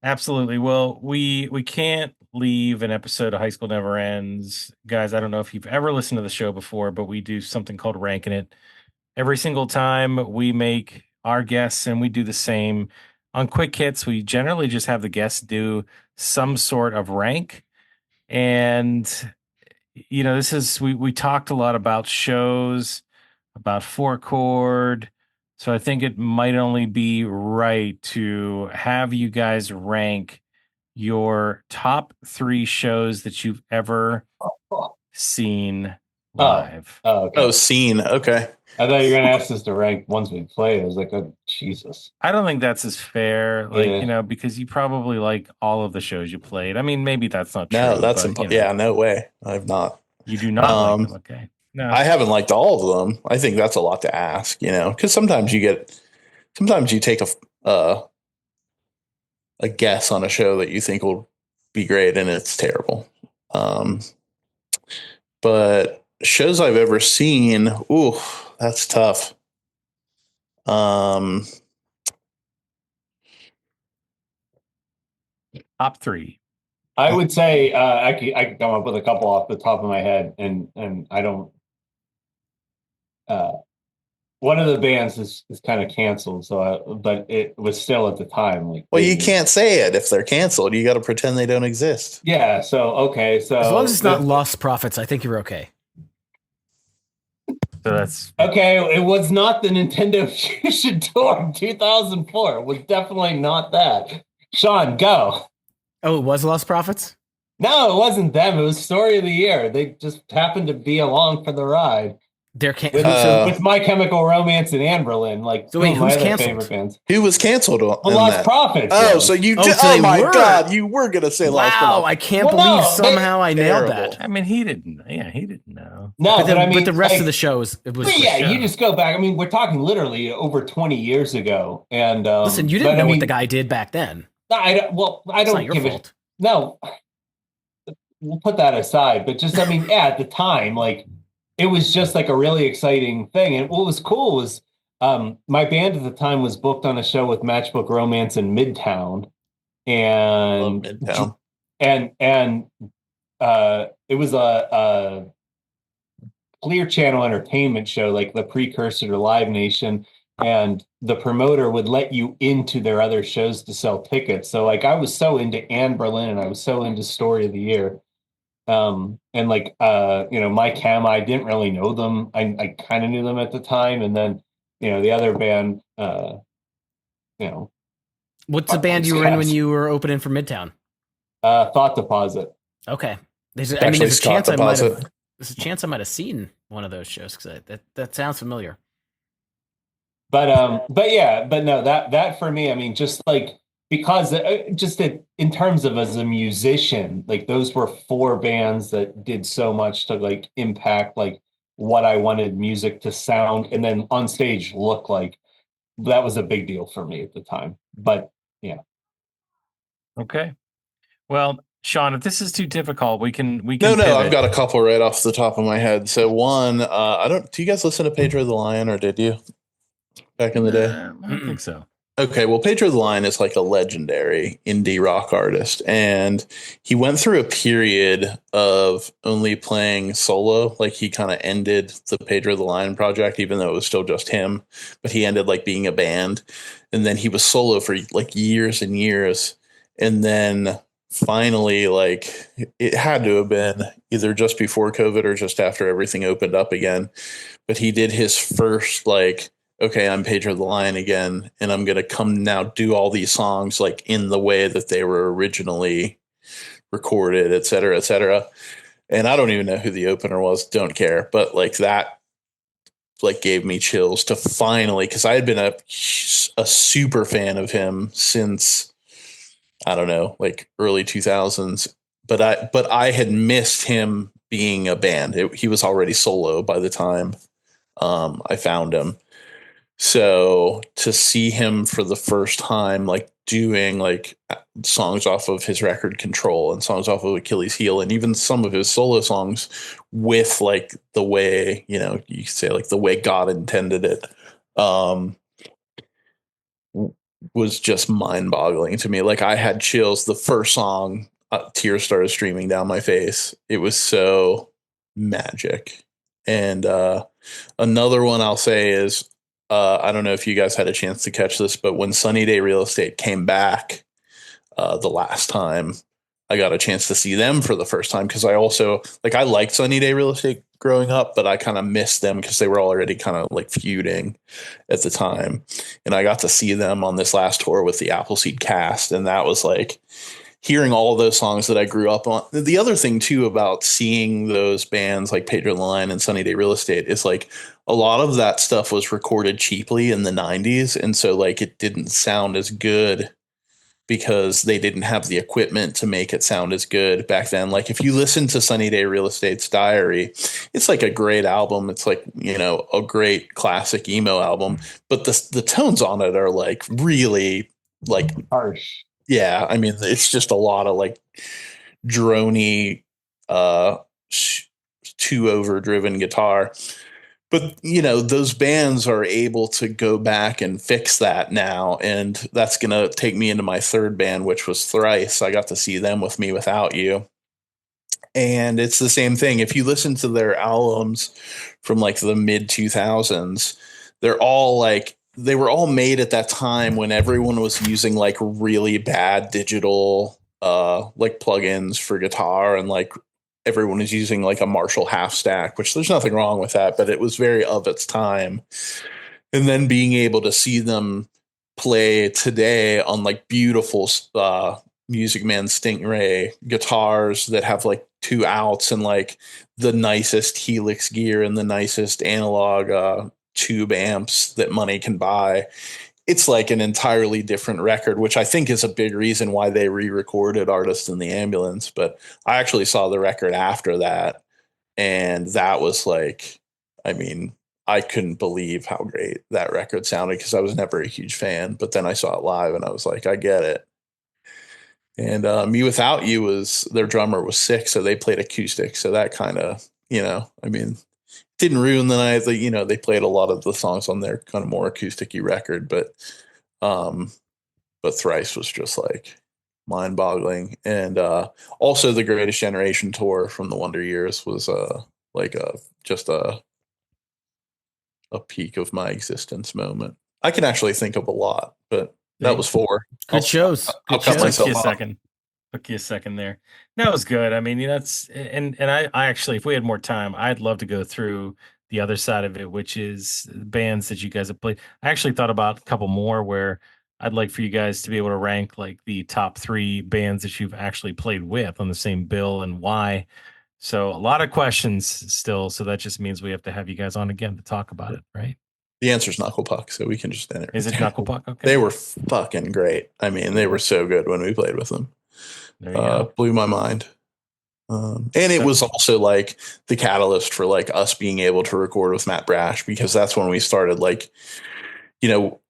Absolutely. Well, we can't leave an episode of High School Never Ends. Guys, I don't know if you've ever listened to the show before, but we do something called Ranking It. Every single time we make our guests, and we do the same on Quick Hits, we generally just have the guests do some sort of rank. And this is we talked a lot about shows, about four chord. So I think it might only be right to have you guys rank your top 3 shows that you've ever seen live. Okay. Oh, scene. Okay. I thought you were gonna ask us to rank ones we played. I was like, oh, Jesus. I don't think that's as fair, Yeah. because you probably like all of the shows you played. I mean, maybe that's not true. No, that's but, yeah, no way. I've not. You do not like them. Okay. No. I haven't liked all of them. I think that's a lot to ask, because sometimes you take a guess on a show that you think will be great and it's terrible. But shows I've ever seen, ooh, that's tough. Top 3. I would say I could come up with a couple off the top of my head, and I don't. One of the bands is kind of canceled, but it was still at the time like. Well, you can't say it if they're canceled. You got to pretend they don't exist. Yeah. So okay. So As long as it's not Lost Prophets, I think you're okay. So that's okay. It was not the Nintendo Fusion Tour in 2004. It was definitely not that. Sean, go. Oh, it was Lost Prophets? No, it wasn't them. It was Story of the Year. They just happened to be along for the ride. There can't. With My Chemical Romance and Anberlin, like So wait, two of my who's other canceled? favorite bands. Who was canceled? The Lost Prophets. Oh, was. so you Oh, did. so Oh they my were. God, you were gonna say Lost Wow, Prophets. I can't Well, believe no, somehow I nailed terrible. that. I mean, he didn't know. No, But, I mean, but the rest like, of the shows, it was. yeah, show. you just go back. I mean, we're talking literally over 20 years ago, and Listen, you didn't know what the guy did back then. I don't It's not your give fault. No, we'll put that aside. But just, I mean, yeah, at the time, like, it was just like a really exciting thing. And what was cool was my band at the time was booked on a show with Matchbook Romance in Midtown, and Midtown. and it was a Clear Channel Entertainment show, like the precursor to Live Nation, and the promoter would let you into their other shows to sell tickets. So like I was so into Anberlin and I was so into Story of the Year. And like My Chem, I didn't really know them. I kind of knew them at the time, and then the other band, What's the band you were in when you were opening for Midtown? Thought Deposit. Okay. There's Actually, a Scott chance I might Deposit. have. There's a chance I might have seen one of those shows because that sounds familiar. But no, that for me, I mean, just like because in terms of as a musician, like those were 4 bands that did so much to like impact like what I wanted music to sound and then on stage look like. That was a big deal for me at the time. But yeah. Okay. Well, Sean, if this is too difficult, we can No, pivot. I've got a couple right off the top of my head. So one, do you guys listen to Pedro the Lion, or did you back in the day? I don't think so. Okay, well, Pedro the Lion is like a legendary indie rock artist, and he went through a period of only playing solo. Like he kind of ended the Pedro the Lion project, even though it was still just him, but he ended like being a band, and then he was solo for like years and years, and then finally, like it had to have been either just before COVID or just after everything opened up again, but he did his first like, okay, I'm Pedro the Lion again, and I'm going to come now do all these songs like in the way that they were originally recorded, et cetera, et cetera. And I don't even know who the opener was. Don't care. But like that like gave me chills to finally, because I had been a super fan of him since, I don't know, like early 2000s. But I had missed him being a band. He was already solo by the time I found him. So to see him for the first time, like doing like songs off of his record Control and songs off of Achilles Heel, and even some of his solo songs with like the way, you could say like the way God intended it. was just mind boggling to me. Like I had chills. The first song, tears started streaming down my face. It was so magic. And another one I'll say is, I don't know if you guys had a chance to catch this, but when Sunny Day Real Estate came back the last time, I got a chance to see them for the first time because I also like I liked Sunny Day Real Estate growing up, but I kind of missed them because they were already kind of like feuding at the time. And I got to see them on this last tour with the Appleseed cast, and that was like hearing all of those songs that I grew up on. The other thing too about seeing those bands like Pedro the Lion and Sunny Day Real Estate is like a lot of that stuff was recorded cheaply in the 90s, and so like it didn't sound as good because they didn't have the equipment to make it sound as good back then. Like if you listen to Sunny Day Real Estate's Diary, it's like a great album. It's like, you know, a great classic emo album, but the tones on it are like really like Harsh. yeah. I mean, it's just a lot of like drony, too overdriven guitar. But, you know, those bands are able to go back and fix that now. And that's going to take me into my third band, which was Thrice. I got to see them with Me Without You. And it's the same thing. If you listen to their albums from like the mid 2000s, they're all like, they were all made at that time when everyone was using like really bad digital like plugins for guitar, and like everyone is using like a Marshall half stack, which there's nothing wrong with that, but it was very of its time. And then being able to see them play today on like beautiful Music Man Stingray guitars that have like 2 outs and like the nicest Helix gear and the nicest analog tube amps that money can buy. It's like an entirely different record, which I think is a big reason why they re-recorded Artist in the Ambulance. But I actually saw the record after that, and that was like, I mean, I couldn't believe how great that record sounded because I was never a huge fan. But then I saw it live and I was like, I get it. And Me Without You was, their drummer was sick, so they played acoustic. So that kind of, you know, I mean, didn't ruin the night. You know, they played a lot of the songs on their kind of more acoustic-y record, but Thrice was just like mind-boggling. And also the Greatest Generation tour from the Wonder Years was like just a peak of my existence moment. I can actually think of a lot, but that was 4. Good shows. I'll Good cut shows. myself Took you a off. second. Took you a second there. That was good. I mean, you know, that's and I actually, if we had more time, I'd love to go through the other side of it, which is bands that you guys have played. I actually thought about a couple more where I'd like for you guys to be able to rank like the top 3 bands that you've actually played with on the same bill and why. So a lot of questions still. So that just means we have to have you guys on again to talk about it, right? The answer is Knuckle Puck, so we can just enter. Is it Knuckle Puck? Okay. They were fucking great. I mean, they were so good when we played with them. There you go. Blew my mind. And it was also like the catalyst for like us being able to record with Matt Brash, because that's when we started like, you know,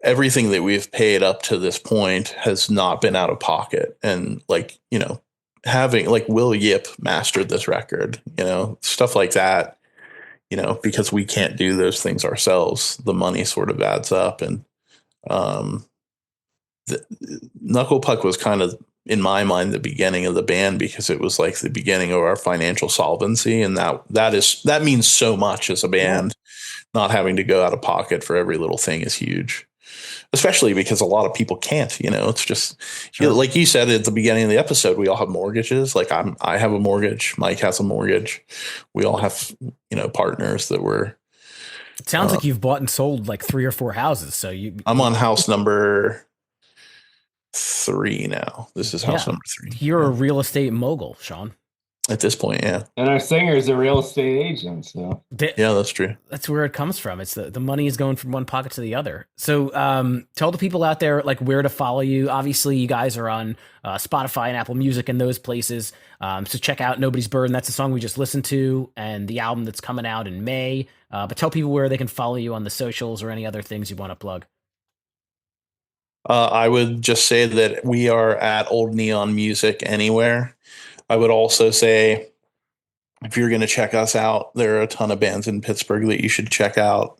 everything that we've paid up to this point has not been out of pocket. And like, you know, having like Will Yip mastered this record, you know, stuff like that, you know, because we can't do those things ourselves, the money sort of adds up. And Knuckle Puck was kind of, in my mind, the beginning of the band, because it was like the beginning of our financial solvency. And that means so much as a band. Not having to go out of pocket for every little thing is huge, especially because a lot of people can't, you know, it's just, you know, like you said at the beginning of the episode, we all have mortgages. Like I have a mortgage. Mike has a mortgage. We all have, you know, partners that were. It sounds like you've bought and sold like 3 or 4 houses. So I'm on house number 3 now. This is house number 3. You're a real estate mogul, Sean. At this point, yeah. And our singer is a real estate agent, so Yeah, that's true. That's where it comes from. It's the money is going from one pocket to the other. So tell the people out there like where to follow you. Obviously, you guys are on Spotify and Apple Music and those places. So check out Nobody's Burden. That's the song we just listened to, and the album that's coming out in May. But tell people where they can follow you on the socials or any other things you want to plug. I would just say that we are at Old Neon Music anywhere. I would also say, if you're going to check us out, there are a ton of bands in Pittsburgh that you should check out.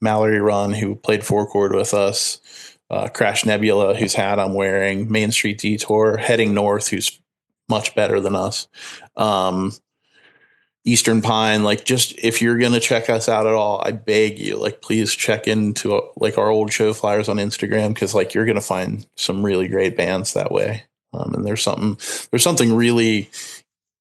Mallory Run, who played 4 Chord with us, Crash Nebula, whose hat I'm wearing, Main Street Detour, Heading North, who's much better than us. Eastern Pine, like, just if you're going to check us out at all, I beg you, like, please check into like our old show flyers on Instagram. Cause like, you're going to find some really great bands that way. And there's something really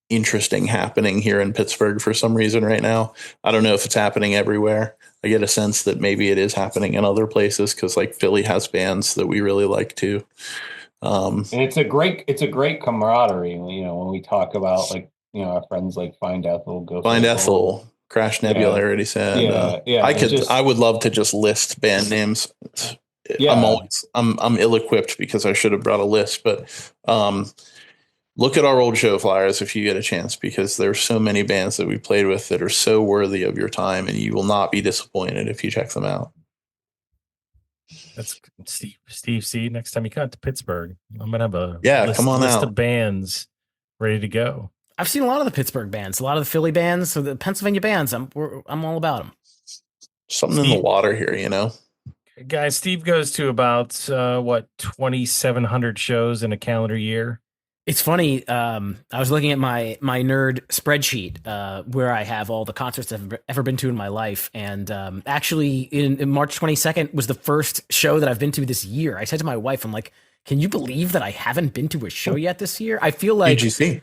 interesting happening here in Pittsburgh for some reason right now. I don't know if it's happening everywhere. I get a sense that maybe it is happening in other places. Cause like Philly has bands that we really like too. And it's a great camaraderie, you know, when we talk about, like, you know, our friends like Find Ethel, Crash Nebula, I already said. I would love to just list band names. Yeah. I'm ill-equipped because I should have brought a list, but look at our old show flyers if you get a chance, because there's so many bands that we played with that are so worthy of your time, and you will not be disappointed if you check them out. That's Steve C. Next time you come to Pittsburgh, I'm gonna have a list of bands ready to go. I've seen a lot of the Pittsburgh bands, a lot of the Philly bands, so the Pennsylvania bands. I'm all about them. Something in the water here, you know. Guys, Steve goes to about 2,700 shows in a calendar year. It's funny. I was looking at my nerd spreadsheet where I have all the concerts I've ever been to in my life, and actually, in March 22nd was the first show that I've been to this year. I said to my wife, "I'm like, can you believe that I haven't been to a show yet this year?" I feel like UGC.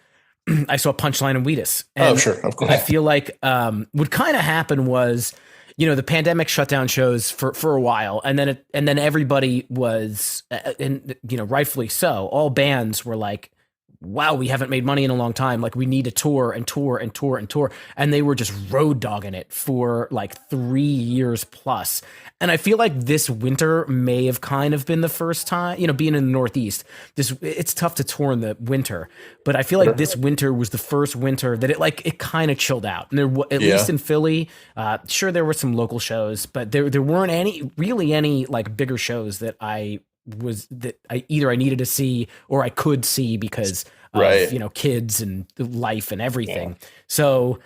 I saw Punchline and Wheatus. Oh, sure, of course. I feel like what kind of happened was, you know, the pandemic shut down shows for a while, and then everybody was, and you know, rightfully so, all bands were like, wow, we haven't made money in a long time. Like, we need to tour and tour and tour and tour. And they were just road dogging it for like 3 years plus. And I feel like this winter may have kind of been the first time, you know, being in the Northeast, it's tough to tour in the winter, but I feel like this winter was the first winter that it kind of chilled out. And there, at least in Philly, sure, there were some local shows, but there weren't any like bigger shows that I needed to see or I could see because of, you know, kids and life and everything. Yeah. So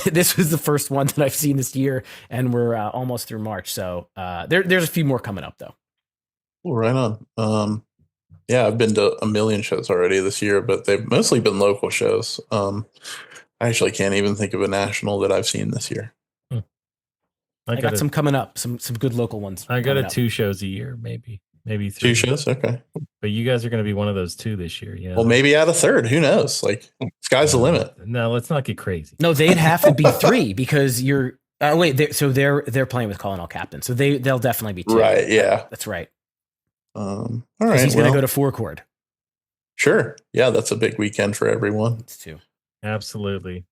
this was the first one that I've seen this year, and we're almost through March. So there's a few more coming up though. Well, right on. Yeah, I've been to a million shows already this year, but they've mostly been local shows. I actually can't even think of a national that I've seen this year. I got some coming up, some good local ones. I got 2 shows a year, maybe 3. 2 shows, okay. But you guys are going to be one of those 2 this year, yeah. Well, maybe add a third. Who knows? Like, sky's the limit. No, let's not get crazy. No, they'd have to be 3 because you're. They're playing with Calling All Captains, so they'll definitely be 2. Right? Yeah, that's right. All right. He's going to go to 4 Chord. Sure. Yeah, that's a big weekend for everyone. It's 2. Absolutely.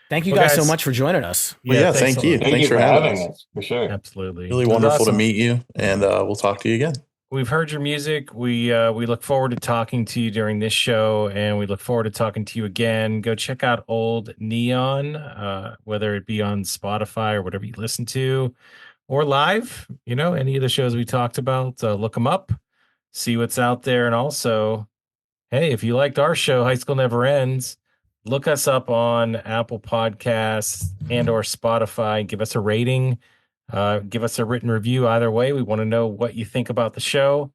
Thank you guys so much for joining us. Well, yeah, thank you. Thanks for having us. For sure. Absolutely. Really wonderful to meet you, and we'll talk to you again. We've heard your music. We look forward to talking to you during this show, and we look forward to talking to you again. Go check out Old Neon, whether it be on Spotify or whatever you listen to, or live. You know, any of the shows we talked about, look them up, see what's out there, and also, hey, if you liked our show, High School Never Ends, look us up on Apple Podcasts and or Spotify. Give us a rating. Give us a written review. Either way, we want to know what you think about the show.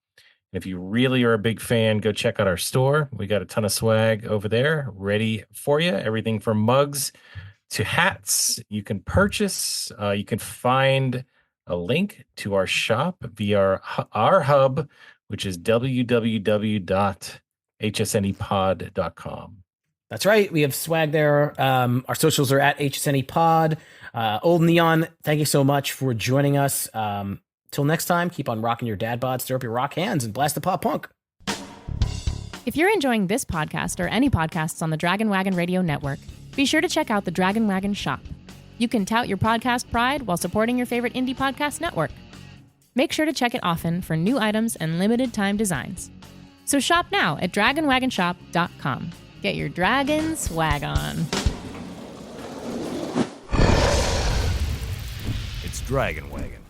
And if you really are a big fan, go check out our store. We got a ton of swag over there ready for you. Everything from mugs to hats you can purchase. You can find a link to our shop via our hub, which is www.hsnepod.com. That's right. We have swag there. Our socials are at HSNEpod. Old Neon, thank you so much for joining us. Till next time, keep on rocking your dad bod, stir up your rock hands, and blast the pop punk. If you're enjoying this podcast or any podcasts on the Dragon Wagon Radio Network, be sure to check out the Dragon Wagon shop. You can tout your podcast pride while supporting your favorite indie podcast network. Make sure to check it often for new items and limited time designs. So shop now at dragonwagonshop.com. Get your dragon swag on. It's Dragon Wagon.